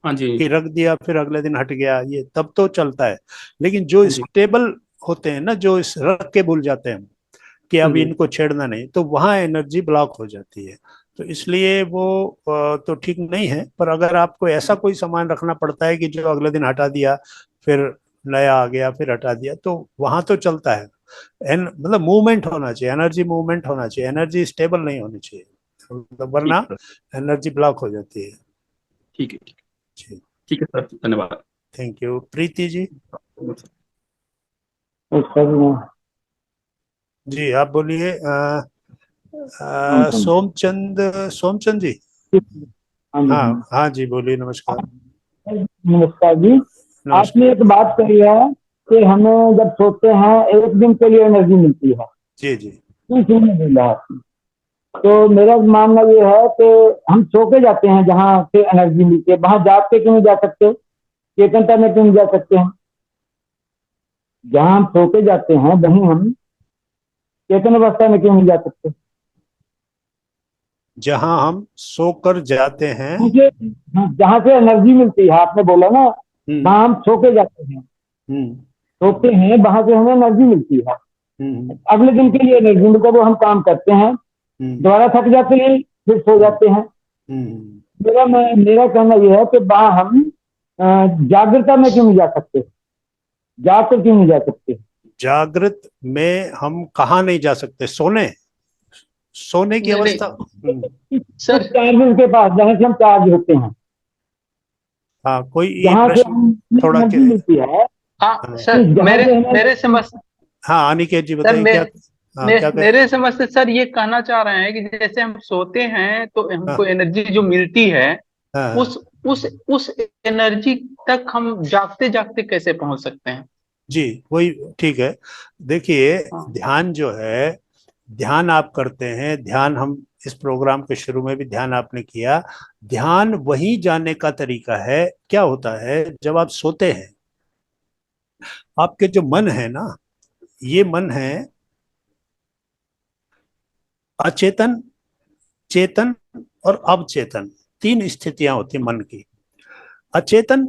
[SPEAKER 5] हाँ जी।
[SPEAKER 1] कि रख दिया फिर अगले दिन हट गया, ये तब तो चलता है। लेकिन जो
[SPEAKER 5] हाँ जी।
[SPEAKER 1] स्टेबल होते हैं ना, जो इस रख के भूल जाते हैं कि
[SPEAKER 5] हाँ
[SPEAKER 1] अब
[SPEAKER 5] जी।
[SPEAKER 1] इनको छेड़ना नहीं, तो वहां एनर्जी ब्लॉक हो जाती है। तो इसलिए वो तो ठीक नहीं है। पर अगर आपको ऐसा कोई सामान रखना पड़ता है कि जो अगले दिन हटा दिया, फिर नया आ गया, फिर हटा दिया, तो वहां तो चलता है। मतलब मूवमेंट होना चाहिए, एनर्जी मूवमेंट होना चाहिए, एनर्जी स्टेबल नहीं होनी चाहिए, मतलब
[SPEAKER 5] ठीक
[SPEAKER 1] वरना
[SPEAKER 5] है।
[SPEAKER 1] एनर्जी ब्लॉक हो जाती है।
[SPEAKER 5] ठीक है।
[SPEAKER 1] जी,
[SPEAKER 5] ठीक है सर, धन्यवाद।
[SPEAKER 1] Thank you. प्रीति जी।
[SPEAKER 7] अच्छा जी।
[SPEAKER 1] जी, आप बोलिए। सोमचंद, सोमचंद जी।
[SPEAKER 7] हाँ जी।
[SPEAKER 1] हाँ हाँ जी, बोलिए, नमस्कार।
[SPEAKER 7] नमस्कार जी। आपने
[SPEAKER 1] नमस्कार।
[SPEAKER 7] एक बात कही है कि हमें जब सोते हैं एक दिन के लिए एनर्जी मिलती है,
[SPEAKER 1] जी जी।
[SPEAKER 7] तीस दिन में मिल रहा है। तो मेरा मानना ये है कि हम सो के जाते हैं जहाँ से एनर्जी मिलती है, वहां जाग के क्यों नहीं जा सकते, चेतनता में क्यों नहीं जा सकते हैं? जहाँ हम सो के जाते हैं वहीं हम चेतन अवस्था में क्यों नहीं जा सकते?
[SPEAKER 1] जहां हम सोकर जाते हैं।
[SPEAKER 7] मुझे जहाँ से एनर्जी मिलती है, आपने बोला ना,
[SPEAKER 1] हम्म
[SPEAKER 7] वहाँ हम सो के जाते हैं,
[SPEAKER 1] हम्म
[SPEAKER 7] सोते हैं, वहां से हमें एनर्जी मिलती है।
[SPEAKER 1] हम्म
[SPEAKER 7] अगले दिन के लिए एनर्जी मतलब वो हम काम करते हैं,
[SPEAKER 1] हम्म
[SPEAKER 7] दोबारा थक जाते हैं, फिर सो जाते हैं।
[SPEAKER 1] हम्म
[SPEAKER 7] मेरा कहना यह है कि वहाँ हम जागृता में क्यों नहीं जा सकते, जाग कर क्यों नहीं जा सकते?
[SPEAKER 1] जागृत में हम कहाँ नहीं जा सकते? सोने की
[SPEAKER 4] नहीं
[SPEAKER 1] अवस्था।
[SPEAKER 4] नहीं
[SPEAKER 7] कुछ
[SPEAKER 4] सर,
[SPEAKER 7] चार्जेस के पास जहाँ से हम चार्ज होते हैं,
[SPEAKER 1] हाँ, कोई ये
[SPEAKER 7] जहाँ से
[SPEAKER 1] प्रश्न
[SPEAKER 7] हम
[SPEAKER 1] थोड़ा के।
[SPEAKER 7] एनर्जी मिलती है,
[SPEAKER 4] हाँ
[SPEAKER 1] हाँ
[SPEAKER 4] सर,
[SPEAKER 7] जहाँ
[SPEAKER 4] मेरे
[SPEAKER 7] से हमें
[SPEAKER 4] मेरे समझ
[SPEAKER 1] हाँ, अनिकेत जी
[SPEAKER 4] सर
[SPEAKER 1] बताइए क्या। हाँ, क्या कह।
[SPEAKER 4] मेरे समझ से सर ये कहना चाह रहे हैं कि जैसे हम सोते हैं तो हमको
[SPEAKER 1] हाँ
[SPEAKER 4] एनर्जी जो मिलती है,
[SPEAKER 1] हाँ
[SPEAKER 4] उस उस एनर्जी तक हम जागते जागते कैसे पहुंच सकते हैं?
[SPEAKER 1] जी, वही ठीक है। देखिए,
[SPEAKER 4] हाँ
[SPEAKER 1] ध्यान जो है, ध्यान आप करते हैं, ध्यान हम इस प्रोग्राम के शुरू में भी ध्यान आपने किया। ध्यान वही जाने का तरीका है। क्या होता है जब आप सोते हैं, आपके जो मन है ना, ये मन है अचेतन, चेतन और अवचेतन। तीन स्थितियां होती मन की। अचेतन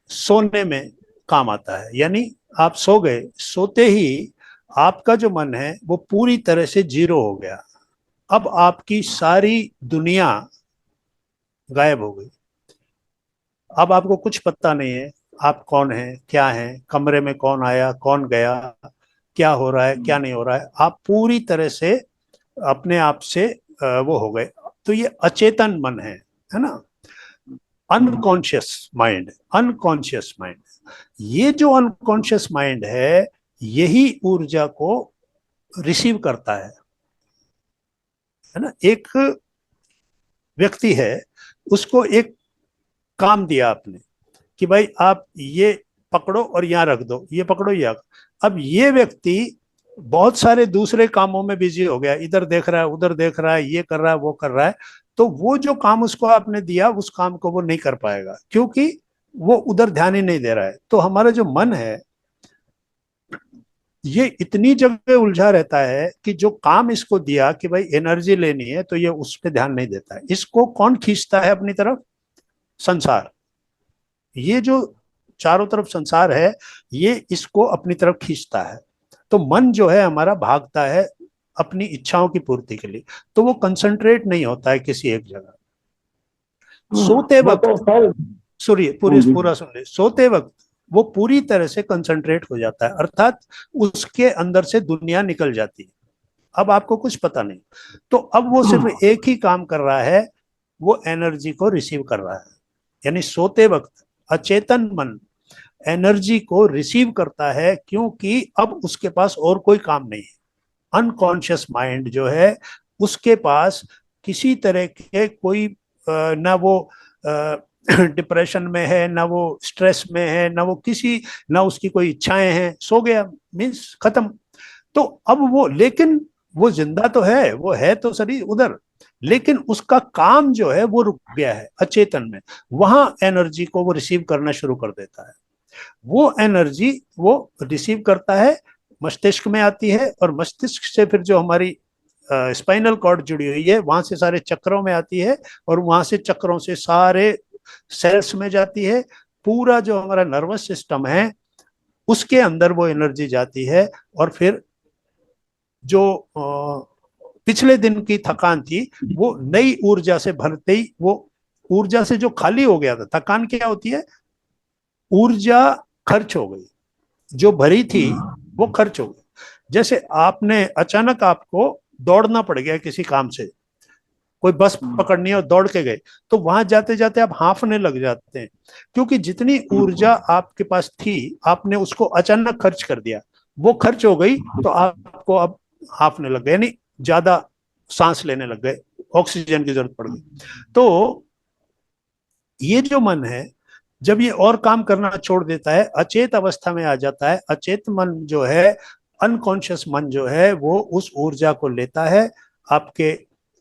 [SPEAKER 1] सोने में काम आता है, यानी आप सो गए, सोते ही आपका जो मन है वो पूरी तरह से जीरो हो गया। अब आपकी सारी दुनिया गायब हो गई। अब आपको कुछ पता नहीं है आप कौन है, क्या है, कमरे में कौन आया, कौन गया, क्या हो रहा है, क्या नहीं हो रहा है। आप पूरी तरह से अपने आप से वो हो गए। तो ये अचेतन मन है ना, अनकॉन्शियस माइंड। अनकॉन्शियस माइंड, ये जो अनकॉन्शियस माइंड है, यही ऊर्जा को रिसीव करता है ना। एक व्यक्ति है, उसको एक काम दिया आपने कि भाई आप ये पकड़ो और यहां रख दो, ये पकड़ो यहाँ। अब ये व्यक्ति बहुत सारे दूसरे कामों में बिजी हो गया, इधर देख रहा है, उधर देख रहा है, ये कर रहा है, वो कर रहा है। तो वो जो काम उसको आपने दिया, उस काम को वो नहीं कर पाएगा, क्योंकि वो उधर ध्यान ही नहीं दे रहा है। तो हमारा जो मन है, ये इतनी जगह उलझा रहता है कि जो काम इसको दिया कि भाई एनर्जी लेनी है, तो ये उस पर ध्यान नहीं देता है। इसको कौन खींचता है अपनी तरफ? संसार। ये जो चारों तरफ संसार है, ये इसको अपनी तरफ खींचता है। तो मन जो है हमारा भागता है अपनी इच्छाओं की पूर्ति के लिए। तो वो कंसंट्रेट नहीं होता है किसी एक जगह। सोते
[SPEAKER 7] वो तो
[SPEAKER 1] वक्त,
[SPEAKER 7] सर।
[SPEAKER 1] सुनिए,
[SPEAKER 7] हाँ जी।
[SPEAKER 1] पूरा सुन ले। सोते वक्त वो पूरी तरह से कंसंट्रेट हो जाता है, अर्थात उसके अंदर से दुनिया निकल जाती है। अब आपको कुछ पता नहीं। तो अब वो सिर्फ एक ही काम कर रहा है, वो एनर्जी को रिसीव कर रहा है। यानी सोते वक्त अचेतन मन एनर्जी को रिसीव करता है, क्योंकि अब उसके पास और कोई काम नहीं है। अनकॉन्शियस माइंड जो है, उसके पास किसी तरह के कोई ना वो डिप्रेशन में है, ना वो स्ट्रेस में है, ना वो किसी, ना उसकी कोई इच्छाएं हैं। सो गया मीन्स खत्म। तो अब वो, लेकिन वो जिंदा तो है, वो है तो सही उधर, लेकिन उसका काम जो है वो रुक गया है अचेतन में। वहां एनर्जी को वो रिसीव करना शुरू कर देता है। वो एनर्जी वो रिसीव करता है, मस्तिष्क में आती है, और मस्तिष्क से फिर जो हमारी स्पाइनल कॉर्ड जुड़ी हुई है, वहां से सारे चक्रों में आती है, और वहां से चक्रों से सारे सेल्स में जाती है। पूरा जो हमारा नर्वस सिस्टम है, उसके अंदर वो एनर्जी जाती है। और फिर जो पिछले दिन की थकान थी, वो नई ऊर्जा से भरते ही, वो ऊर्जा से जो खाली हो गया था, थकान क्या होती है? ऊर्जा खर्च हो गई, जो भरी थी वो खर्च हो गई। जैसे आपने अचानक, आपको दौड़ना पड़ गया किसी काम से, कोई बस पकड़नी है और दौड़ के गए, तो वहां जाते जाते आप हांफने लग जाते हैं, क्योंकि जितनी ऊर्जा आपके पास थी, आपने उसको अचानक खर्च कर दिया। वो खर्च हो गई, तो आपको अब हांफने लग गए, यानी ज्यादा सांस लेने लग गए, ऑक्सीजन की जरूरत पड़ गई। तो ये जो मन है, जब ये और काम करना छोड़ देता है, अचेत अवस्था में आ जाता है, अचेत मन जो है, अनकॉन्शियस मन जो है, वो उस ऊर्जा को लेता है। आपके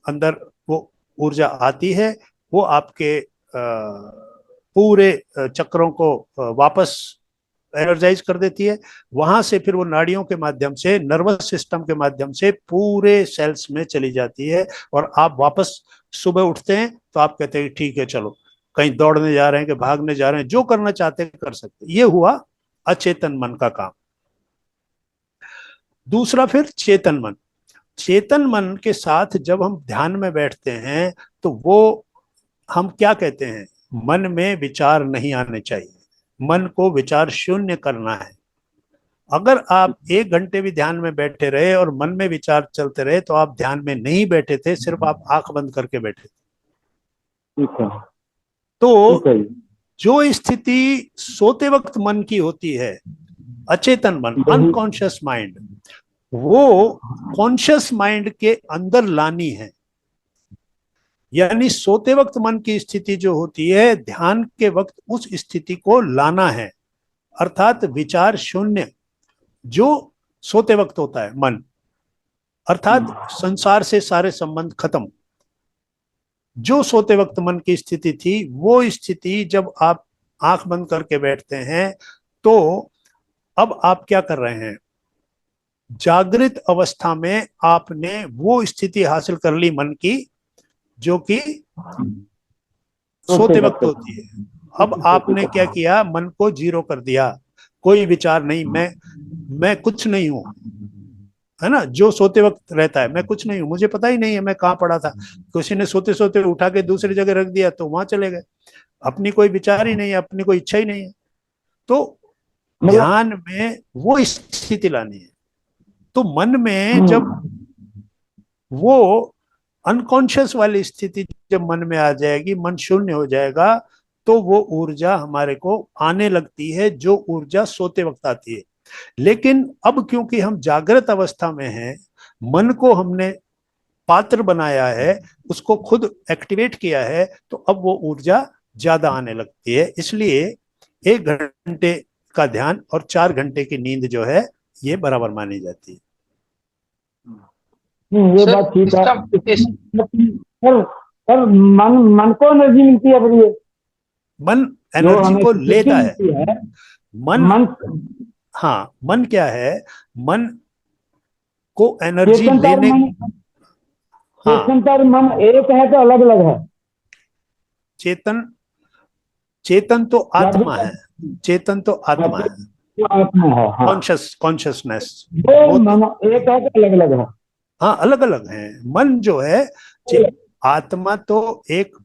[SPEAKER 1] अंदर वो ऊर्जा आती है, वो आपके पूरे चक्रों को वापस एनर्जाइज कर देती है। वहां से फिर वो नाड़ियों के माध्यम से, नर्वस सिस्टम के माध्यम से पूरे सेल्स में चली जाती है, और आप वापस सुबह उठते हैं तो आप कहते हैं ठीक है चलो कहीं दौड़ने जा रहे हैं कि भागने जा रहे हैं, जो करना चाहते हैं कर सकते हैं। ये हुआ अचेतन मन का काम। दूसरा फिर चेतन मन। चेतन मन के साथ जब हम ध्यान में बैठते हैं तो वो हम क्या कहते हैं, मन में विचार नहीं आने चाहिए, मन को विचार शून्य करना है। अगर आप 1 घंटे भी ध्यान में बैठे रहे और मन में विचार चलते रहे तो आप ध्यान में नहीं बैठे थे, सिर्फ आप आंख बंद करके बैठे थे।
[SPEAKER 7] ठीक है,
[SPEAKER 1] तो
[SPEAKER 7] ठीक है जी।
[SPEAKER 1] जो स्थिति सोते वक्त मन की होती है, अचेतन मन, अनकॉन्शियस माइंड, वो कॉन्शियस माइंड के अंदर लानी है। यानी सोते वक्त मन की स्थिति जो होती है, ध्यान के वक्त उस स्थिति को लाना है, अर्थात विचार शून्य जो सोते वक्त होता है मन, अर्थात संसार से सारे संबंध खत्म। जो सोते वक्त मन की स्थिति थी, वो स्थिति जब आप आंख बंद करके बैठते हैं तो अब आप क्या कर रहे हैं, जागृत अवस्था में आपने वो स्थिति हासिल कर ली मन की जो कि सोते वक्त होती है। अब आपने क्या किया, मन को जीरो कर दिया, कोई विचार नहीं, मैं कुछ नहीं हूं, है ना। जो सोते वक्त रहता है मैं कुछ नहीं हूं, मुझे पता ही नहीं है मैं कहाँ पड़ा था, किसी ने सोते सोते उठा के दूसरी जगह रख दिया तो वहां चले गए, अपनी कोई विचार ही नहीं है, अपनी कोई इच्छा ही नहीं है। तो ध्यान में वो स्थिति लानी है। तो मन में जब वो अनकॉन्शियस वाली स्थिति जब मन में आ जाएगी, मन शून्य हो जाएगा, तो वो ऊर्जा हमारे को आने लगती है जो ऊर्जा सोते वक्त आती है। लेकिन अब क्योंकि हम जागृत अवस्था में हैं, मन को हमने पात्र बनाया है, उसको खुद एक्टिवेट किया है, तो अब वो ऊर्जा ज्यादा आने लगती है। इसलिए 1 घंटे का ध्यान और 4 घंटे की नींद जो है ये बराबर मानी जाती है।
[SPEAKER 7] ये
[SPEAKER 4] सर,
[SPEAKER 7] बात ठीक है।
[SPEAKER 4] इसका
[SPEAKER 7] सर मन को एनर्जी मिलती है, फिर ये
[SPEAKER 1] मन
[SPEAKER 7] जो
[SPEAKER 1] एनर्जी
[SPEAKER 7] हमें
[SPEAKER 1] को
[SPEAKER 7] खुशी
[SPEAKER 1] लेता है।
[SPEAKER 7] मिलती है,
[SPEAKER 1] मन हाँ, मन क्या है, मन को एनर्जी
[SPEAKER 7] चेतन और
[SPEAKER 1] लेने,
[SPEAKER 7] मन,
[SPEAKER 1] हाँ,
[SPEAKER 7] चेतन और मन एक है तो अलग अलग है?
[SPEAKER 1] चेतन तो आत्मा है, चेतन तो आत्मा है,
[SPEAKER 7] जो आत्मा है, हाँ।
[SPEAKER 1] कॉन्शियसनेस,
[SPEAKER 7] वो
[SPEAKER 1] वो तो
[SPEAKER 7] मन एक है तो अलग अलग है?
[SPEAKER 1] हाँ अलग अलग है। मन जो है, आत्मा तो एक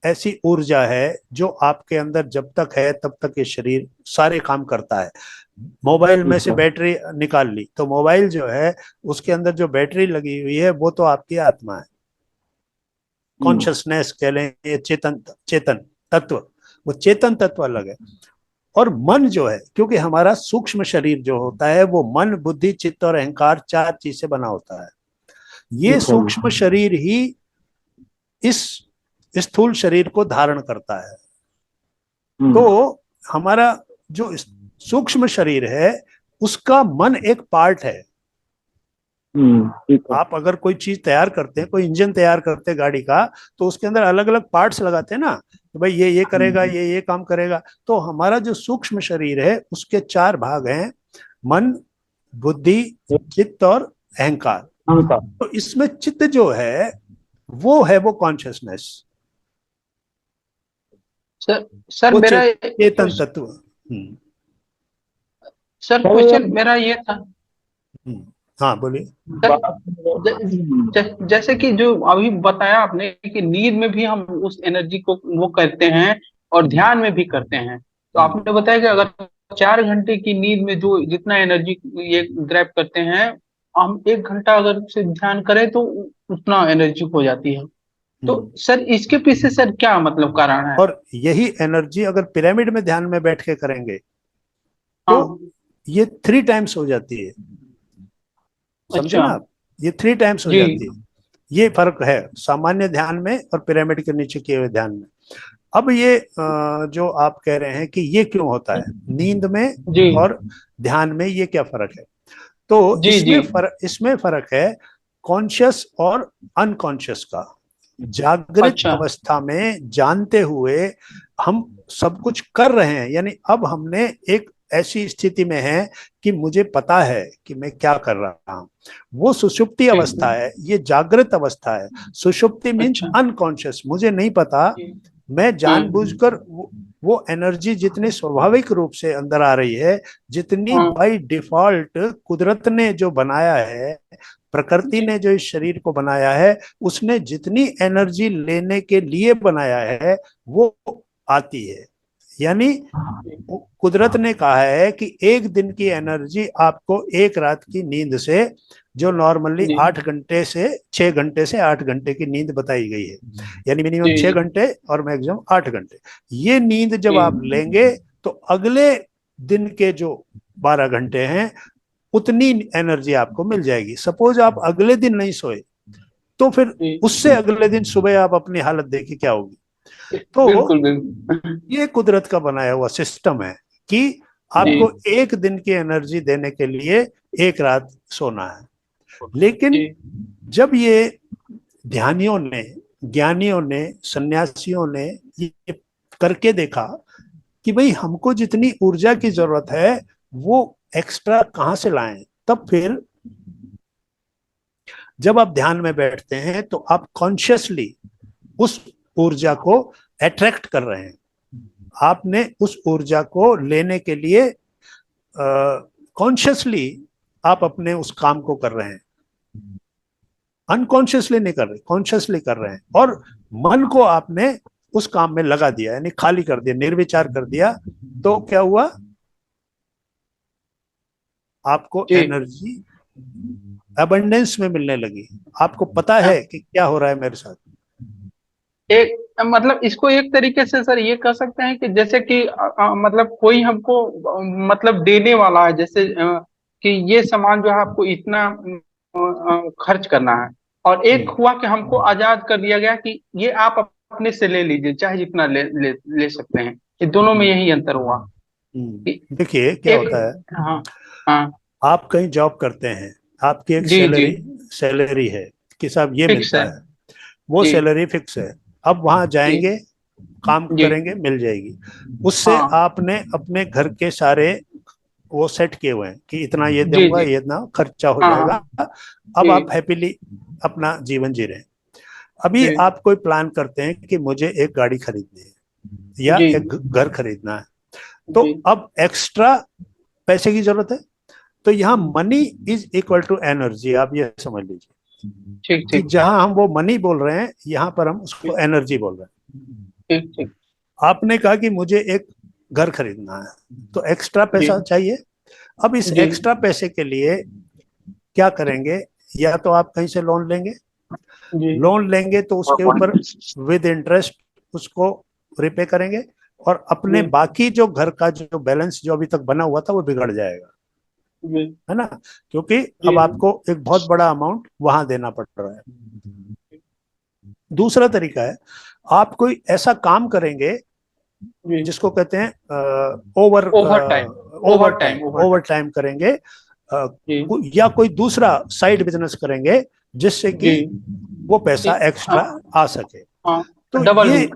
[SPEAKER 1] ऐसी ऊर्जा है जो आपके अंदर जब तक है तब तक ये शरीर सारे काम करता है। मोबाइल में से बैटरी निकाल ली तो मोबाइल जो है उसके अंदर जो बैटरी लगी हुई है वो तो आपकी आत्मा है, कॉन्शियसनेस कह लें, ये चेतन तत्व, वो चेतन तत्व अलग है। और मन जो है, क्योंकि हमारा सूक्ष्म शरीर जो होता है वो मन, बुद्धि, चित्त और अहंकार 4 चीज से बना होता है। ये सूक्ष्म शरीर ही इस स्थूल शरीर को धारण करता है। तो हमारा जो सूक्ष्म शरीर है उसका मन एक पार्ट है। आप अगर कोई चीज तैयार करते हैं, कोई इंजन तैयार करते हैं गाड़ी का, तो उसके अंदर अलग अलग पार्ट्स लगाते हैं ना, तो भाई ये करेगा, ये काम करेगा। तो हमारा जो सूक्ष्म शरीर है उसके 4 भाग हैं, मन, बुद्धि, चित्त और अहंकार। तो इसमें चित्त जो है वो कॉन्शियसनेस,
[SPEAKER 4] सर मेरा
[SPEAKER 1] चेतन तत्व।
[SPEAKER 4] सर क्वेश्चन मेरा ये था,
[SPEAKER 1] हाँ बोलिए।
[SPEAKER 4] जैसे कि जो अभी बताया आपने कि नींद में भी हम उस एनर्जी को वो करते हैं और ध्यान में भी करते हैं, तो आपने बताया कि अगर 4 घंटे की नींद में जो जितना एनर्जी ये ग्रैब करते हैं, हम 1 घंटा अगर से ध्यान करें तो उतना एनर्जी हो जाती है। तो सर इसके पीछे सर क्या मतलब कारण है?
[SPEAKER 1] और यही एनर्जी अगर पिरामिड में ध्यान में बैठ के करेंगे तो ये 3 टाइम्स हो जाती है, समझे ना आप, ये 3 टाइम्स हो जाती है। ये फर्क है सामान्य ध्यान में और पिरामिड के नीचे किए हुए ध्यान में। अब ये जो आप कह रहे हैं कि ये क्यों होता है, नींद में और ध्यान में ये क्या फर्क है, तो इसमें फर्क है कॉन्शियस और अनकॉन्शियस का। जागृत अवस्था में जानते हुए हम सब कुछ कर रहे हैं, यानी अब हमने एक ऐसी स्थिति में हैं कि मुझे पता है कि मैं क्या कर रहा हूं। वो सुषुप्ति अवस्था है, ये जागृत अवस्था है। सुषुप्ति मीन्स
[SPEAKER 4] अच्छा।
[SPEAKER 1] अनकॉन्शियस, मुझे नहीं पता, मैं जानबूझकर वो एनर्जी जितनी स्वाभाविक रूप से अंदर आ रही है, जितनी बाय डिफॉल्ट कुदरत ने जो बनाया है, प्रकृति ने जो इस शरीर को बनाया है, उसने जितनी एनर्जी लेने के लिए बनाया है वो आती है। यानी कुदरत ने कहा है कि एक दिन की एनर्जी आपको एक रात की नींद से, जो नॉर्मली 8 घंटे से 6 घंटे से 8 घंटे की नींद बताई गई है, यानी मिनिमम 6 घंटे और मैक्सिमम 8 घंटे, ये नींद जब आप लेंगे तो अगले दिन के जो 12 घंटे हैं उतनी एनर्जी आपको मिल जाएगी। सपोज आप अगले दिन नहीं सोए तो फिर उससे अगले दिन सुबह आप अपनी हालत देखिए क्या होगी। तो ये कुदरत का बनाया हुआ सिस्टम है कि आपको एक दिन की एनर्जी देने के लिए एक रात सोना है। लेकिन जब ये ध्यानियों ने, ज्ञानियों ने, सन्यासियों ने ये करके देखा कि भाई हमको जितनी ऊर्जा की जरूरत है वो एक्स्ट्रा कहां से लाएं, तब फिर जब आप ध्यान में बैठते हैं तो आप कॉन्शियसली उस ऊर्जा को अट्रैक्ट कर रहे हैं। आपने उस ऊर्जा को लेने के लिए कॉन्शियसली आप अपने उस काम को कर रहे हैं, अनकॉन्शियसली नहीं कर रहे, कॉन्शियसली कर रहे हैं। और मन को आपने उस काम में लगा दिया, यानी खाली कर दिया, निर्विचार कर दिया, तो क्या हुआ, आपको एनर्जी अबंडेंस में मिलने लगी। आपको पता है कि क्या हो रहा है मेरे साथ।
[SPEAKER 4] एक मतलब इसको एक तरीके से सर ये कह सकते हैं कि जैसे कि मतलब कोई हमको मतलब देने वाला है, जैसे कि ये सामान जो है आपको इतना खर्च करना है, और एक हुआ कि हमको आजाद कर दिया गया कि ये आप अपने से ले लीजिए, चाहे जितना ले सकते हैं। ये दोनों में यही अंतर हुआ।
[SPEAKER 1] देखिए क्या होता है,
[SPEAKER 4] हाँ हाँ,
[SPEAKER 1] आप कहीं जॉब करते हैं, आपकी एक सैलरी है कि साहब ये मिलता है, वो सैलरी फिक्स है। अब वहां जाएंगे, काम करेंगे, मिल जाएगी। उससे आपने अपने घर के सारे वो सेट किए हुए हैं कि इतना ये दूंगा, ये इतना खर्चा हो जाएगा। अब आप हैप्पीली अपना जीवन जी रहे हैं। अभी आप कोई प्लान करते हैं कि मुझे एक गाड़ी खरीदनी है या एक घर खरीदना है, तो अब एक्स्ट्रा पैसे की जरूरत है। तो यहाँ money is equal to energy, आप ये समझ लीजिए। कि जहां हम वो मनी बोल रहे हैं, यहाँ पर हम उसको एनर्जी बोल रहे हैं। आपने कहा कि मुझे एक घर खरीदना है, तो एक्स्ट्रा पैसा चाहिए। अब इस एक्स्ट्रा पैसे के लिए क्या करेंगे, या तो आप कहीं से लोन लेंगे, लोन लेंगे तो उसके ऊपर विद इंटरेस्ट उसको रिपे करेंगे, और अपने बाकी जो घर का जो बैलेंस जो अभी तक बना हुआ था वो बिगड़ जाएगा, है ना, क्योंकि अब आपको एक बहुत बड़ा अमाउंट वहां देना पड़ रहा है। दूसरा तरीका है, आप कोई ऐसा काम करेंगे जिसको कहते हैं ओवर टाइम करेंगे, या कोई दूसरा साइड बिजनेस करेंगे जिससे कि वो पैसा एक्स्ट्रा आ सके, तो ये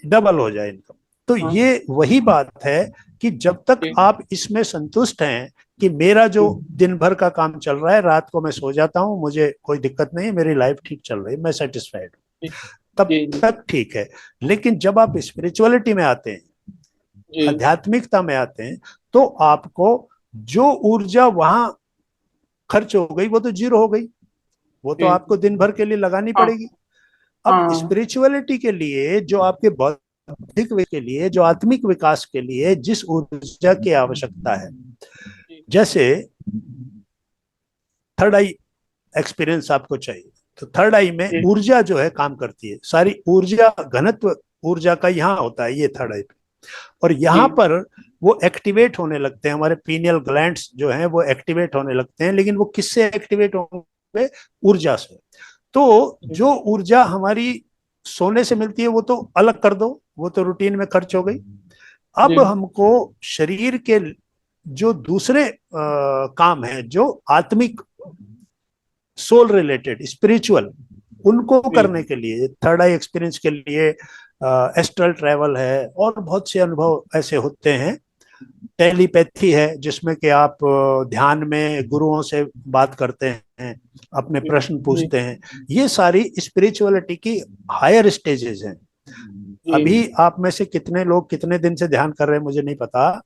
[SPEAKER 1] डबल हो जाए इनकम। तो ये वही बात है कि जब तक आप इसमें संतुष्ट हैं कि मेरा जो दिन भर का काम चल रहा है, रात को मैं सो जाता हूं, मुझे कोई दिक्कत नहीं है, मेरी लाइफ ठीक चल रही है, मैं सेटिस्फाइड हूं, तब तक ठीक है। लेकिन जब आप स्पिरिचुअलिटी में आते हैं, आध्यात्मिकता में आते हैं, तो आपको जो ऊर्जा वहां खर्च हो गई वो तो जीरो हो गई, वो तो आपको दिन भर के लिए लगानी पड़ेगी। अब स्पिरिचुअलिटी के लिए, जो आपके बौद्धिक के लिए, जो आत्मिक विकास के लिए जिस ऊर्जा की आवश्यकता है, जैसे थर्ड आई एक्सपीरियंस आपको चाहिए, तो थर्ड आई में ऊर्जा जो है काम करती है, सारी ऊर्जा, घनत्व ऊर्जा का यहाँ होता है, ये थर्ड आई पे, और यहाँ पर वो एक्टिवेट होने लगते हैं, हमारे पीनियल ग्लैंड्स जो हैं वो एक्टिवेट होने लगते हैं। लेकिन वो किससे एक्टिवेट होंगे? ऊर्जा से। तो जो ऊर्जा हमारी सोने से मिलती है वो तो अलग कर दो, वो तो रूटीन में खर्च हो गई। अब हमको शरीर के जो दूसरे काम है, जो आत्मिक, सोल रिलेटेड, स्पिरिचुअल, उनको करने के लिए, थर्ड आई एक्सपीरियंस के लिए एस्ट्रल ट्रैवल है और बहुत से अनुभव ऐसे होते हैं टेलीपैथी है जिसमें कि आप ध्यान में गुरुओं से बात करते हैं, अपने प्रश्न पूछते हैं। ये सारी स्पिरिचुअलिटी की हायर स्टेजेस हैं। अभी आप में से कितने लोग कितने दिन से ध्यान कर रहे हैं मुझे नहीं पता,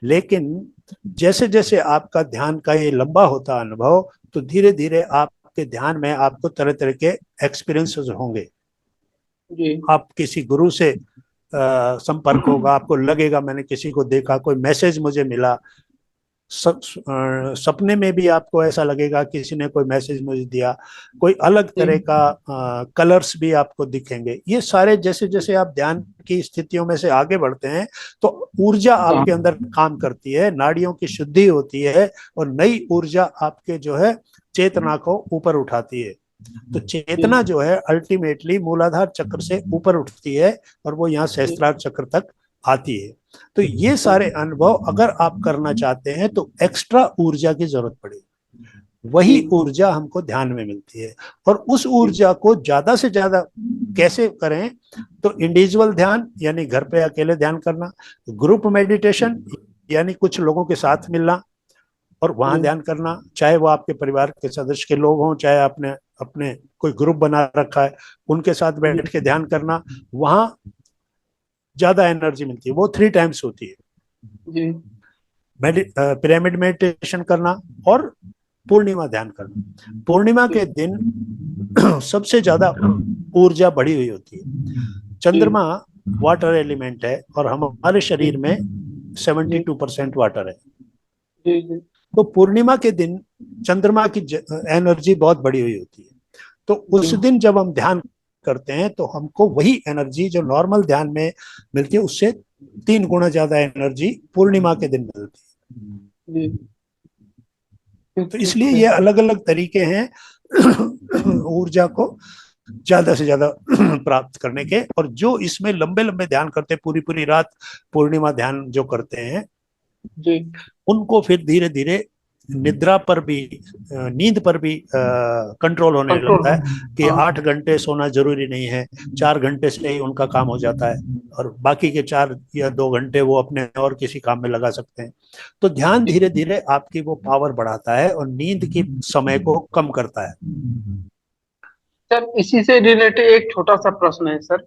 [SPEAKER 1] लेकिन जैसे जैसे आपका ध्यान का ये लंबा होता अनुभव, तो धीरे धीरे आपके ध्यान में आपको तरह तरह के एक्सपीरियंसेस होंगे। आप किसी गुरु से संपर्क होगा, आपको लगेगा मैंने किसी को देखा, कोई मैसेज मुझे मिला। सपने में भी आपको ऐसा लगेगा किसी ने कोई मैसेज मुझे दिया, कोई अलग तरह का कलर्स भी आपको दिखेंगे। ये सारे जैसे जैसे आप ध्यान की स्थितियों में से आगे बढ़ते हैं तो ऊर्जा आपके अंदर काम करती है, नाड़ियों की शुद्धि होती है और नई ऊर्जा आपके जो है चेतना को ऊपर उठाती है। तो चेतना जो है अल्टीमेटली मूलाधार चक्र से ऊपर उठती है और वो यहाँ सहस्त्रार चक्र तक आती है। तो ये सारे अनुभव अगर आप करना चाहते हैं तो एक्स्ट्रा ऊर्जा की जरूरत पड़ेगी। वही ऊर्जा हमको ध्यान में मिलती है। और उस ऊर्जा को ज्यादा से ज्यादा कैसे करें? तो इंडिविजुअल ध्यान यानी घर पे अकेले ध्यान करना, ग्रुप मेडिटेशन यानी कुछ लोगों के साथ मिलना और वहां ध्यान करना, चाहे वो आपके परिवार के सदस्य के लोग हों, चाहे आपने अपने कोई ग्रुप बना रखा है उनके साथ बैठ के ध्यान करना, वहां ज्यादा एनर्जी मिलती है। वो 3 टाइम्स होती है। पिरामिड मेडिटेशन करना और पूर्णिमा ध्यान करना। पूर्णिमा के दिन सबसे ज्यादा ऊर्जा बढ़ी हुई होती है। चंद्रमा वाटर एलिमेंट है और हमारे शरीर में 72% वाटर है। तो पूर्णिमा के दिन चंद्रमा की एनर्जी बहुत बढ़ी हुई होती है। तो उस दिन जब हम ध्यान करते हैं तो हमको वही एनर्जी जो नॉर्मल ध्यान में मिलती है उससे 3 गुना ज्यादा एनर्जी पूर्णिमा के दिन मिलती है। तो इसलिए ये अलग अलग तरीके हैं ऊर्जा को ज्यादा से ज्यादा प्राप्त करने के। और जो इसमें लंबे लंबे ध्यान करते हैं, पूरी पूरी रात पूर्णिमा ध्यान जो करते हैं, उनको फिर धीरे धीरे निद्रा पर भी, नींद पर भी कंट्रोल होने लगता है कि 8 घंटे सोना जरूरी नहीं है, 4 घंटे से ही उनका काम हो जाता है और बाकी के 4 या 2 घंटे वो अपने और किसी काम में लगा सकते हैं। तो ध्यान धीरे धीरे आपकी वो पावर बढ़ाता है और नींद की समय को कम करता है।
[SPEAKER 4] सर इसी से रिलेटेड एक छोटा सा प्रश्न है सर,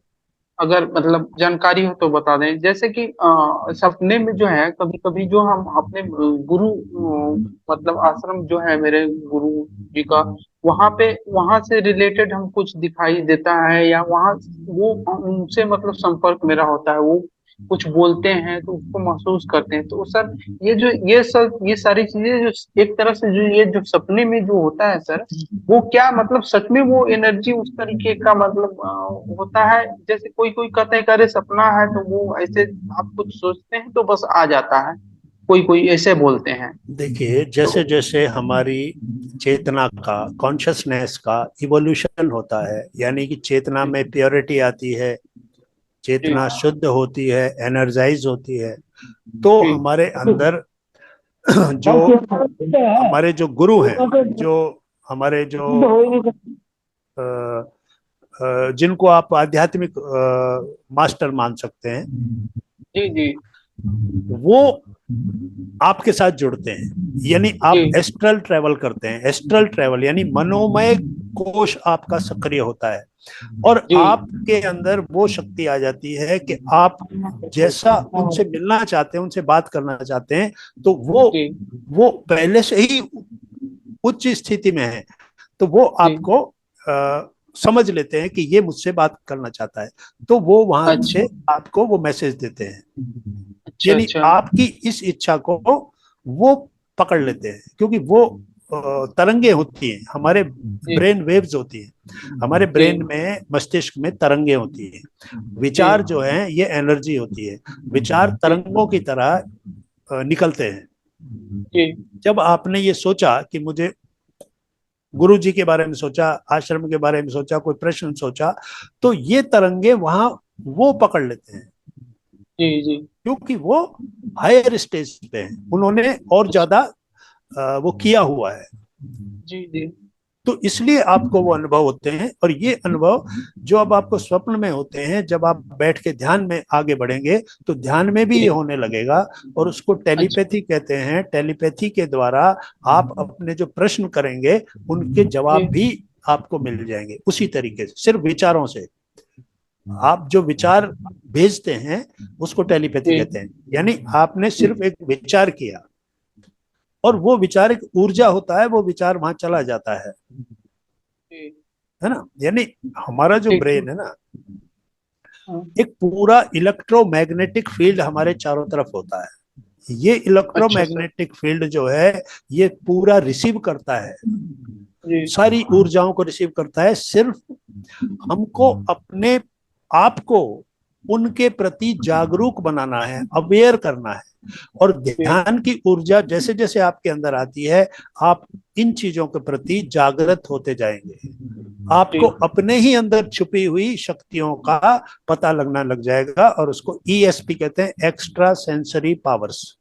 [SPEAKER 4] अगर मतलब जानकारी हो तो बता दें। जैसे कि सपने में जो है कभी कभी जो हम अपने गुरु मतलब आश्रम जो है मेरे गुरु जी का, वहां से रिलेटेड हम कुछ दिखाई देता है या वहां वो उनसे मतलब संपर्क मेरा होता है, वो कुछ बोलते हैं तो उसको महसूस करते हैं। तो सर ये सारी चीजें जो एक तरह से जो ये जो सपने में जो होता है सर, वो क्या मतलब सच में वो एनर्जी उस तरीके का मतलब होता है? जैसे कोई कोई कहते हैं करे सपना है तो वो ऐसे आप कुछ सोचते हैं तो बस आ जाता है, कोई कोई ऐसे बोलते हैं।
[SPEAKER 1] देखिए जैसे जैसे हमारी चेतना का, कॉन्शियसनेस का इवोल्यूशन होता है, यानी कि चेतना में प्योरिटी आती है, चेतना शुद्ध होती है, एनर्जाइज होती है, तो हमारे अंदर जो हमारे जो गुरु हैं, जो हमारे जो जिनको आप आध्यात्मिक मास्टर मान सकते हैं,
[SPEAKER 4] जी जी,
[SPEAKER 1] वो आपके साथ जुड़ते हैं। यानी आप एस्ट्रल ट्रेवल करते हैं। एस्ट्रल ट्रेवल यानी मनोमय कोश आपका सक्रिय होता है और आपके अंदर वो शक्ति आ जाती है कि आप जैसा उनसे मिलना चाहते हैं, उनसे बात करना चाहते हैं, तो वो पहले से ही उच्च स्थिति में है, तो वो आपको समझ लेते हैं कि ये मुझसे बात करना चाहता है, तो वो वहां से आपको वो मैसेज देते हैं। यानी आपकी इस इच्छा को वो पकड़ लेते हैं, क्योंकि वो तरंगे होती हैं, हमारे ब्रेन वेव्स होती हैं, हमारे ब्रेन में, मस्तिष्क में तरंगे होती हैं। विचार जो हैं ये एनर्जी होती है, विचार तरंगों की तरह निकलते हैं। जब आपने ये सोचा कि मुझे गुरु जी के बारे में सोचा, आश्रम के बारे में सोचा, कोई प्रश्न सोचा, तो ये तरंगे वहां वो पकड़ लेते हैं।
[SPEAKER 4] जी जी,
[SPEAKER 1] क्योंकि वो हायर स्टेज पे हैं, उन्होंने और ज्यादा वो किया हुआ है।
[SPEAKER 4] जी जी।
[SPEAKER 1] तो इसलिए आपको वो अनुभव होते हैं। और ये अनुभव जो अब आपको स्वप्न में होते हैं, जब आप बैठ के ध्यान में आगे बढ़ेंगे तो ध्यान में भी ये होने लगेगा, और उसको टेलीपैथी कहते हैं। टेलीपैथी के द्वारा आप अपने जो प्रश्न करेंगे उनके जवाब भी आपको मिल जाएंगे उसी तरीके से, सिर्फ विचारों से। आप जो विचार भेजते हैं उसको टेलीपैथी कहते हैं। यानी आपने सिर्फ एक विचार किया और वो विचार एक ऊर्जा होता है, वो विचार वहां चला जाता है ना। यानी हमारा जो ब्रेन है ना, एक पूरा इलेक्ट्रोमैग्नेटिक फील्ड हमारे चारों तरफ होता है। ये इलेक्ट्रोमैग्नेटिक फील्ड जो है ये पूरा रिसीव करता है, सारी ऊर्जाओं को रिसीव करता है। सिर्फ हमको अपने आप को उनके प्रति जागरूक बनाना है, अवेयर करना है। और ध्यान की ऊर्जा जैसे जैसे आपके अंदर आती है, आप इन चीजों के प्रति जागृत होते जाएंगे। आपको अपने ही अंदर छुपी हुई शक्तियों का पता लगना लग जाएगा, और उसको ESP कहते हैं, एक्स्ट्रा सेंसरी पावर्स।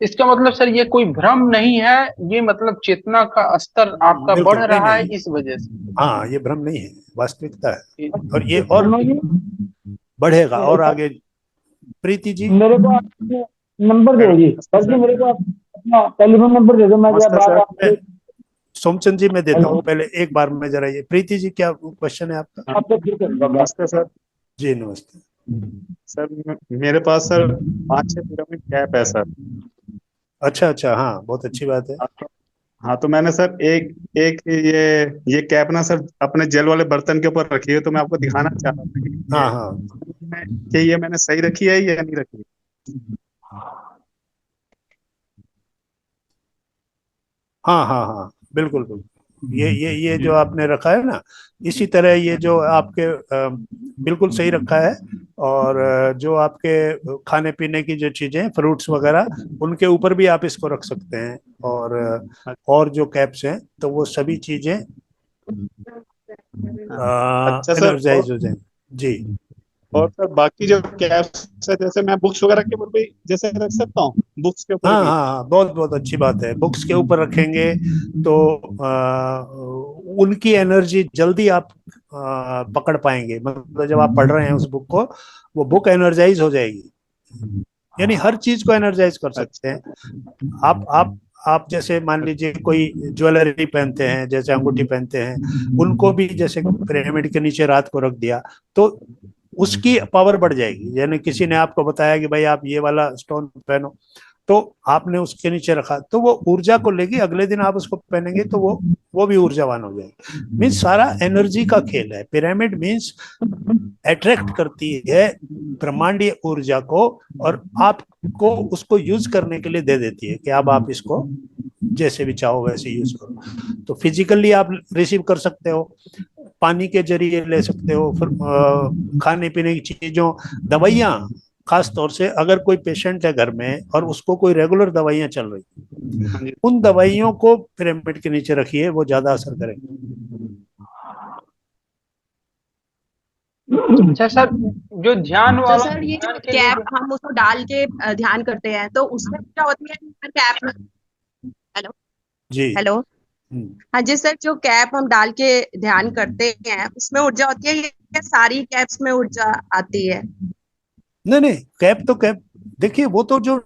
[SPEAKER 4] इसका मतलब सर ये कोई भ्रम नहीं है, ये मतलब चेतना का स्तर आपका बढ़ रहा है इस वजह से।
[SPEAKER 1] हाँ, ये भ्रम नहीं है, वास्तविकता है, और ये और बढ़ेगा और आगे। प्रीति जी,
[SPEAKER 7] मेरे को नंबर दे दीजिए सर जी, मेरे को अपना टेलीफोन नंबर दे दो, मैं बात
[SPEAKER 1] सोमचंद जी मैं देता हूँ पहले एक बार में जरा। ये प्रीति जी क्या क्वेश्चन है आपका?
[SPEAKER 8] नमस्ते सर।
[SPEAKER 1] जी नमस्ते
[SPEAKER 8] सर मेरे पास सर 5-6 पिरामिड कैप है सर।
[SPEAKER 1] अच्छा अच्छा, हाँ बहुत अच्छी बात है।
[SPEAKER 8] हाँ, तो मैंने सर एक एक ये कैप ना सर अपने जेल वाले बर्तन के ऊपर रखी है, तो मैं आपको दिखाना चाह रहा था कि
[SPEAKER 1] हाँ हाँ,
[SPEAKER 8] कि ये मैंने सही रखी है या नहीं रखी।
[SPEAKER 1] हाँ हाँ हाँ, बिल्कुल बिल्कुल। ये जो आपने रखा है ना, इसी तरह ये जो आपके बिल्कुल सही रखा है। और जो आपके खाने पीने की जो चीजें, फ्रूट्स वगैरह, उनके ऊपर भी आप इसको रख सकते हैं। और जो कैप्स हैं तो वो सभी चीजें
[SPEAKER 8] अच्छा सर,
[SPEAKER 1] एनर्जाइज हो जाएंगी जी।
[SPEAKER 8] और सर बाकी जो कैप्स है, जैसे मैं बुक्स वगैरह के ऊपर भी जैसे रख सकता हूँ, बुक्स के ऊपर
[SPEAKER 1] हाँ
[SPEAKER 8] भी।
[SPEAKER 1] हाँ हाँ, बहुत बहुत अच्छी बात है। बुक्स के ऊपर रखेंगे तो उनकी एनर्जी जल्दी आप पकड़ पाएंगे। मतलब जब आप पढ़ रहे हैं उस बुक को, वो बुक एनर्जाइज हो जाएगी। यानी हर चीज को एनर्जाइज कर सकते हैं आप जैसे मान लीजिए कोई ज्वेलरी पहनते हैं, जैसे अंगूठी पहनते हैं, उनको भी जैसे पिरामिड के नीचे रात को रख दिया तो उसकी पावर बढ़ जाएगी। यानी किसी ने आपको बताया कि भाई आप ये वाला स्टोन पहनो, तो आपने उसके नीचे रखा, तो वो ऊर्जा को लेगी। अगले दिन आप उसको पहनेंगे तो वो भी ऊर्जावान हो जाएगी। मीन्स सारा एनर्जी का खेल है। पिरामिड मीन्स अट्रैक्ट करती है ब्रह्मांडीय ऊर्जा को, और आपको उसको यूज करने के लिए दे देती है कि अब आप इसको जैसे भी चाहो वैसे यूज करो। तो फिजिकली आप रिसीव कर सकते हो, पानी के जरिए ले सकते हो, फिर खाने पीने की चीजों, दवाइयाँ, खास तौर से अगर कोई पेशेंट है घर में और उसको कोई रेगुलर दवाइयाँ चल रही, उन दवाइयों को पिरामिड के नीचे रखिए, वो ज्यादा असर करेंगे।
[SPEAKER 4] अच्छा सर, जो ध्यान
[SPEAKER 9] तो
[SPEAKER 4] वाला,
[SPEAKER 9] सर ये जो कैप हम उसको डाल के ध्यान करते हैं तो उसमें क्या होती है कैप में? हेलो
[SPEAKER 1] जी
[SPEAKER 9] हेलो, हाँ जी सर, जो कैप हम डाल के ध्यान करते हैं उसमें ऊर्जा होती है या सारी कैप्स में ऊर्जा आती है?
[SPEAKER 1] नहीं नहीं, कैप तो कैप, देखिए वो तो जो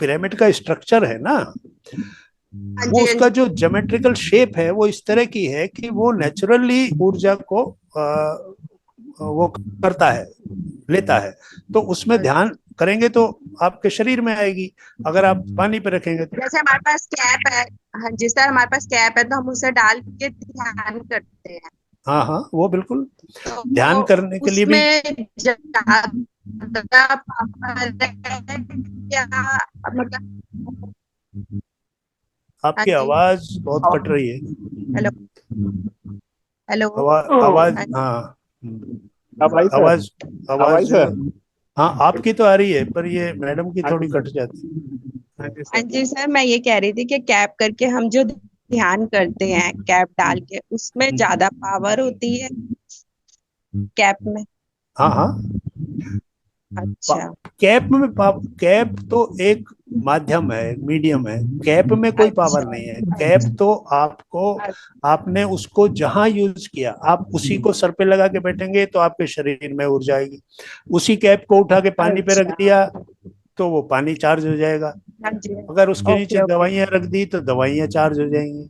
[SPEAKER 1] पिरामिड का स्ट्रक्चर है ना, वो उसका जो ज्योमेट्रिकल शेप है वो इस तरह की है कि वो नेचुरली ऊर्जा को वो करता है, लेता है। तो उसमें ध्यान करेंगे तो आपके शरीर में आएगी। अगर आप पानी पे रखेंगे तो,
[SPEAKER 9] जैसे हमारे पास कैप है, हाँ जी सर, हमारे पास कैप है तो हम उसे डाल के ध्यान करते हैं।
[SPEAKER 1] हाँ हाँ, वो बिल्कुल
[SPEAKER 9] तो
[SPEAKER 1] ध्यान करने के लिए भी आपकी आवाज बहुत कट रही है।
[SPEAKER 9] हेलो हेलो,
[SPEAKER 1] आवाज, हाँ आवाज आवाज हाँ आपकी तो आ रही है, पर ये मैडम की थोड़ी कट जाती है।
[SPEAKER 9] हाँ जी सर, मैं ये कह रही थी कि कैप करके हम जो ध्यान करते हैं कैप डाल के, उसमें ज्यादा पावर होती है कैप में?
[SPEAKER 1] हाँ हाँ,
[SPEAKER 9] अच्छा,
[SPEAKER 1] कैप तो एक माध्यम है, मीडियम है। कैप में कोई पावर
[SPEAKER 9] अच्छा
[SPEAKER 1] नहीं है। कैप तो आपको, आपने उसको जहां यूज किया, आप उसी को सर पे लगा के बैठेंगे तो आपके शरीर में ऊर्जा आएगी। उसी कैप को उठा के पानी पे रख
[SPEAKER 9] अच्छा
[SPEAKER 1] दिया तो वो पानी चार्ज हो जाएगा।
[SPEAKER 9] हाँ जी
[SPEAKER 1] अगर उसके नीचे
[SPEAKER 9] ओके ओके
[SPEAKER 1] दवाइयां रख दी तो दवाइयां चार्ज हो जाएंगी।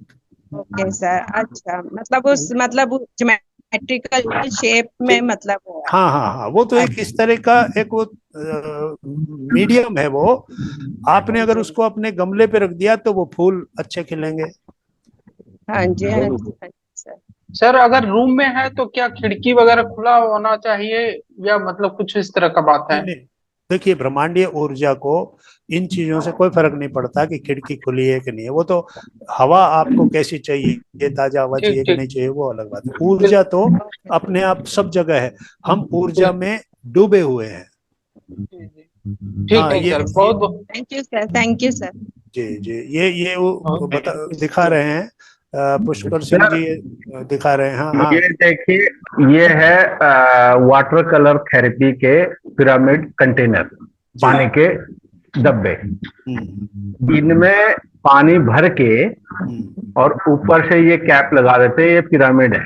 [SPEAKER 9] ओके सर अच्छा मतलब ज्योमेट्रिकल शेप में मतलब है
[SPEAKER 1] हाँ हाँ हाँ, वो तो एक इस
[SPEAKER 9] अच्छा
[SPEAKER 1] तरह का एक वो मीडियम है वो। आपने
[SPEAKER 9] हाँ
[SPEAKER 1] अगर
[SPEAKER 9] जी
[SPEAKER 1] उसको अपने गमले पे रख दिया तो वो फूल अच्छे खिलेंगे।
[SPEAKER 9] हाँ जी हाँ जी हाँ जी सर
[SPEAKER 4] सर अगर रूम में है तो क्या खिड़की वगैरह खुला होना चाहिए, या मतलब कुछ इस तरह का बात है?
[SPEAKER 1] नहीं नहीं, देखिए ब्रह्मांडीय ऊर्जा को इन चीजों से कोई फर्क नहीं पड़ता कि खिड़की खुली है कि नहीं है। वो तो हवा आपको कैसी चाहिए, ताजा हवा
[SPEAKER 4] ठीक
[SPEAKER 1] चाहिए कि
[SPEAKER 4] ठीक
[SPEAKER 1] नहीं चाहिए, वो अलग बात है। ऊर्जा तो
[SPEAKER 9] ओके
[SPEAKER 1] अपने आप सब जगह है। हम ऊर्जा
[SPEAKER 4] ठीक
[SPEAKER 1] में डूबे हुए हैं।
[SPEAKER 4] ठीक
[SPEAKER 1] हाँ
[SPEAKER 4] ठीक
[SPEAKER 1] ये
[SPEAKER 4] सर, बहुत बहुत
[SPEAKER 9] thank you sir thank you sir
[SPEAKER 1] जी जी, ये वो
[SPEAKER 4] ओके।
[SPEAKER 1] बता दिखा रहे हैं। पुष्कर सिंह
[SPEAKER 8] सर
[SPEAKER 1] जी दिखा रहे हैं। हाँ हाँ
[SPEAKER 8] ये देखिए, ये है वाटर कलर थेरेपी के पिरामिड कंटेनर,
[SPEAKER 1] जी।
[SPEAKER 8] पानी के डब्बे। इनमें पानी भर के और ऊपर से ये कैप लगा देते हैं, ये पिरामिड है।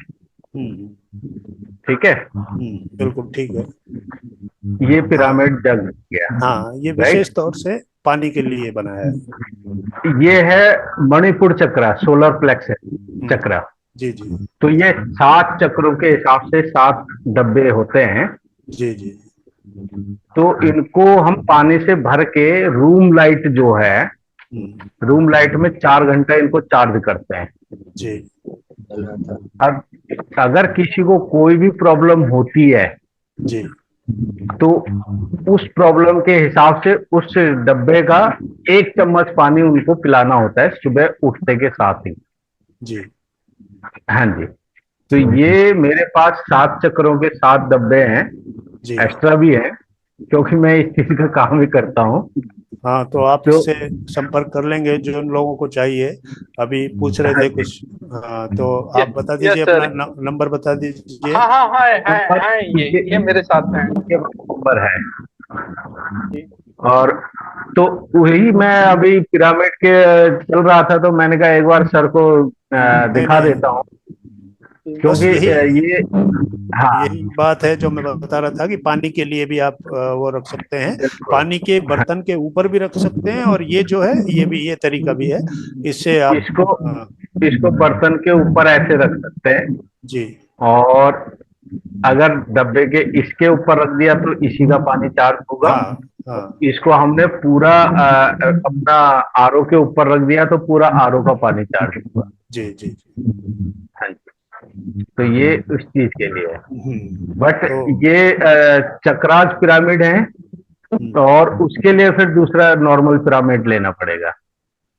[SPEAKER 8] ठीक है,
[SPEAKER 1] बिल्कुल ठीक है।
[SPEAKER 8] ये
[SPEAKER 1] हाँ
[SPEAKER 8] पिरामिड जग गया।
[SPEAKER 1] हाँ, ये
[SPEAKER 8] राइट,
[SPEAKER 1] विशेष तौर से पानी के लिए बना है।
[SPEAKER 8] ये है मणिपुर चक्रा, सोलर प्लेक्स चक्रा।
[SPEAKER 1] जी जी
[SPEAKER 8] तो ये 7 चक्रों के हिसाब से 7 डब्बे होते हैं।
[SPEAKER 1] जी जी
[SPEAKER 8] तो इनको हम पानी से भर के रूम लाइट जो है, रूम लाइट में 4 घंटा इनको चार्ज करते हैं।
[SPEAKER 1] जी
[SPEAKER 8] अब अगर किसी को कोई भी प्रॉब्लम होती है
[SPEAKER 1] जी
[SPEAKER 8] तो उस प्रॉब्लम के हिसाब से उस डब्बे का 1 चम्मच पानी उनको पिलाना होता है सुबह उठते के साथ ही।
[SPEAKER 1] जी
[SPEAKER 8] हाँ जी, तो ये मेरे पास 7 चक्रों के 7 डब्बे हैं,
[SPEAKER 1] जी।
[SPEAKER 8] एक्स्ट्रा भी है क्योंकि मैं इस चीज का काम ही करता हूँ।
[SPEAKER 1] हाँ, तो आप
[SPEAKER 8] तो
[SPEAKER 1] इससे संपर्क कर लेंगे जो उन लोगों को चाहिए। अभी पूछ रहे थे कुछ। हाँ, तो आप बता दीजिए
[SPEAKER 4] यस
[SPEAKER 1] अपना
[SPEAKER 4] सर।
[SPEAKER 1] नंबर बता दीजिए।
[SPEAKER 4] हाँ हाँ हाँ है
[SPEAKER 8] नंबर
[SPEAKER 4] है ये मेरे साथ है।
[SPEAKER 8] ये नंबर है। और तो वही मैं अभी पिरामिड के चल रहा था तो मैंने कहा एक बार सर को
[SPEAKER 1] नहीं
[SPEAKER 8] दिखा
[SPEAKER 1] नहीं,
[SPEAKER 8] देता हूँ,
[SPEAKER 1] बस
[SPEAKER 8] क्योंकि
[SPEAKER 1] यही
[SPEAKER 8] ये हाँ
[SPEAKER 1] यही बात है जो मैं बता रहा था कि पानी के लिए भी आप वो रख सकते हैं।
[SPEAKER 8] बिल्कुल।
[SPEAKER 1] पानी के बर्तन के ऊपर भी रख सकते हैं, और ये जो है ये भी, ये तरीका भी है। इससे आप
[SPEAKER 8] इसको इसको बर्तन के ऊपर ऐसे रख सकते हैं,
[SPEAKER 1] जी
[SPEAKER 8] और अगर डब्बे के इसके ऊपर रख दिया तो इसी का पानी चार्ज होगा।
[SPEAKER 1] हाँ हाँ
[SPEAKER 8] इसको हमने पूरा अपना आरओ के ऊपर रख दिया तो पूरा आरओ का पानी चार्ज होगा।
[SPEAKER 1] जी जी
[SPEAKER 8] हाँ जी, तो ये उस चीज के लिए है। बट
[SPEAKER 1] तो
[SPEAKER 8] ये चक्रास पिरामिड है, और उसके लिए फिर दूसरा नॉर्मल पिरामिड लेना पड़ेगा,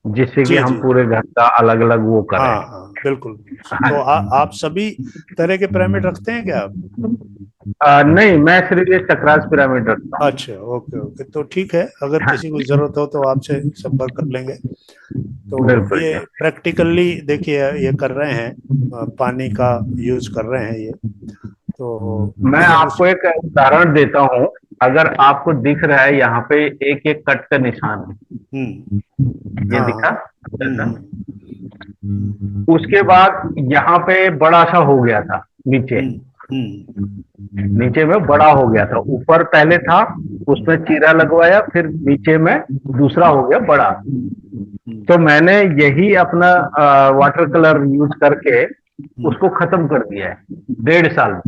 [SPEAKER 8] जिससे कि
[SPEAKER 1] जी
[SPEAKER 8] हम
[SPEAKER 1] जी
[SPEAKER 8] पूरे घर का अलग अलग वो करें।
[SPEAKER 1] हाँ हाँ बिल्कुल।
[SPEAKER 8] हाँ
[SPEAKER 1] तो आप सभी तरह के पिरामिड रखते हैं क्या आप?
[SPEAKER 8] नहीं, मैं सिर्फ ये चक्रास पिरामिड रखता हूँ।
[SPEAKER 1] अच्छा, ओके ओके, तो ठीक है। अगर
[SPEAKER 8] हाँ,
[SPEAKER 1] किसी को जरूरत हो तो आपसे संपर्क कर लेंगे। तो
[SPEAKER 8] बिल्कुल
[SPEAKER 1] ये
[SPEAKER 8] जी।
[SPEAKER 1] प्रैक्टिकली देखिए, ये कर रहे हैं, पानी का यूज कर रहे हैं ये। तो
[SPEAKER 8] मैं आपको एक उदाहरण देता हूँ। अगर आपको दिख रहा है यहाँ पे एक एक कट का निशान है, ये
[SPEAKER 1] हाँ
[SPEAKER 8] दिखा?
[SPEAKER 1] हाँ
[SPEAKER 8] उसके बाद यहाँ पे बड़ा सा हो गया था नीचे, नीचे में बड़ा हो गया था। ऊपर पहले था, उसमें चीरा लगवाया, फिर नीचे में दूसरा हो गया बड़ा। तो मैंने यही अपना वाटर कलर यूज करके उसको खत्म कर दिया है 1.5 साल में।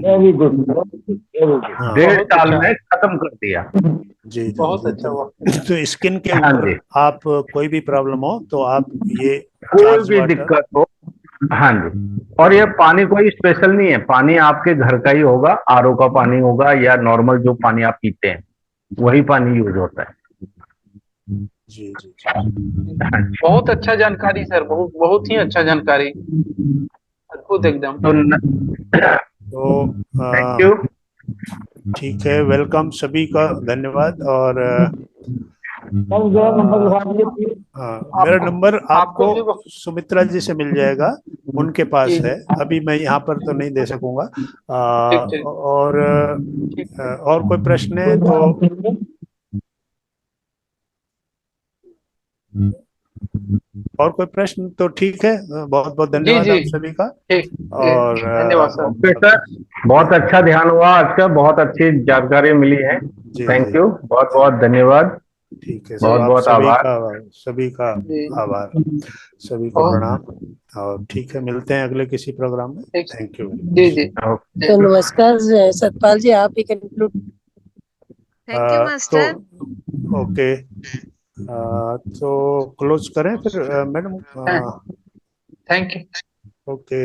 [SPEAKER 7] वेरी गुड,
[SPEAKER 1] हाँ
[SPEAKER 8] 1.5
[SPEAKER 4] बहुत
[SPEAKER 8] साल
[SPEAKER 4] अच्छा
[SPEAKER 8] में खत्म कर दिया।
[SPEAKER 1] जी जी
[SPEAKER 4] बहुत
[SPEAKER 1] जी।
[SPEAKER 4] अच्छा हुआ।
[SPEAKER 1] तो स्किन के
[SPEAKER 8] हाँ
[SPEAKER 1] ऊपर
[SPEAKER 8] जी,
[SPEAKER 1] आप कोई भी प्रॉब्लम हो तो आप ये
[SPEAKER 8] कोई
[SPEAKER 1] चार्ज
[SPEAKER 8] भी
[SPEAKER 1] वाटर।
[SPEAKER 8] दिक्कत हो, हाँ जी। और ये पानी कोई स्पेशल नहीं है, पानी आपके घर का ही होगा, आरओ का पानी होगा या नॉर्मल जो पानी आप पीते हैं वही पानी यूज होता है।
[SPEAKER 1] जी जी जी।
[SPEAKER 8] हाँ जी।
[SPEAKER 4] बहुत अच्छा जानकारी सर, बहुत बहुत ही अच्छा जानकारी, अद्भुत एकदम।
[SPEAKER 1] तो
[SPEAKER 8] थैंक यू।
[SPEAKER 1] ठीक है, वेलकम सभी का, धन्यवाद। और
[SPEAKER 7] कल जो है नंबर लिखवा दीजिए।
[SPEAKER 1] मेरा नंबर
[SPEAKER 4] आपको भी
[SPEAKER 1] आपको सुमित्रा जी से मिल जाएगा, उनके पास
[SPEAKER 4] जी
[SPEAKER 1] है। अभी मैं यहाँ पर तो नहीं दे सकूंगा।
[SPEAKER 4] ठीक ठीक
[SPEAKER 1] और
[SPEAKER 4] ठीक।
[SPEAKER 1] और कोई प्रश्न है तो और कोई प्रश्न? तो ठीक है, बहुत बहुत
[SPEAKER 4] जी
[SPEAKER 1] धन्यवाद
[SPEAKER 4] जी
[SPEAKER 1] आप सभी का।
[SPEAKER 4] ठीक
[SPEAKER 1] और
[SPEAKER 4] धन्यवाद सर।
[SPEAKER 8] ओके सर, बहुत अच्छा ध्यान हुआ आज का, बहुत अच्छी जानकारी मिली है।
[SPEAKER 1] जी
[SPEAKER 8] थैंक
[SPEAKER 1] जी
[SPEAKER 8] यू, बहुत बहुत धन्यवाद,
[SPEAKER 1] ठीक है,
[SPEAKER 8] बहुत
[SPEAKER 1] सब आप
[SPEAKER 8] बहुत आभार।
[SPEAKER 1] सभी का
[SPEAKER 4] जी
[SPEAKER 1] आभार, सभी को
[SPEAKER 4] और
[SPEAKER 1] प्रणाम। और ठीक है, मिलते हैं अगले किसी प्रोग्राम में।
[SPEAKER 4] ठीक
[SPEAKER 1] थैंक यू।
[SPEAKER 4] जी जी
[SPEAKER 8] ओके।
[SPEAKER 10] तो नमस्कार सतपाल जी, आप ही कंक्लूड।
[SPEAKER 9] थैंक यू
[SPEAKER 1] तो
[SPEAKER 9] मास्टर।
[SPEAKER 1] ओके, तो क्लोज करें फिर मैडम।
[SPEAKER 4] Thank you.
[SPEAKER 1] ओके।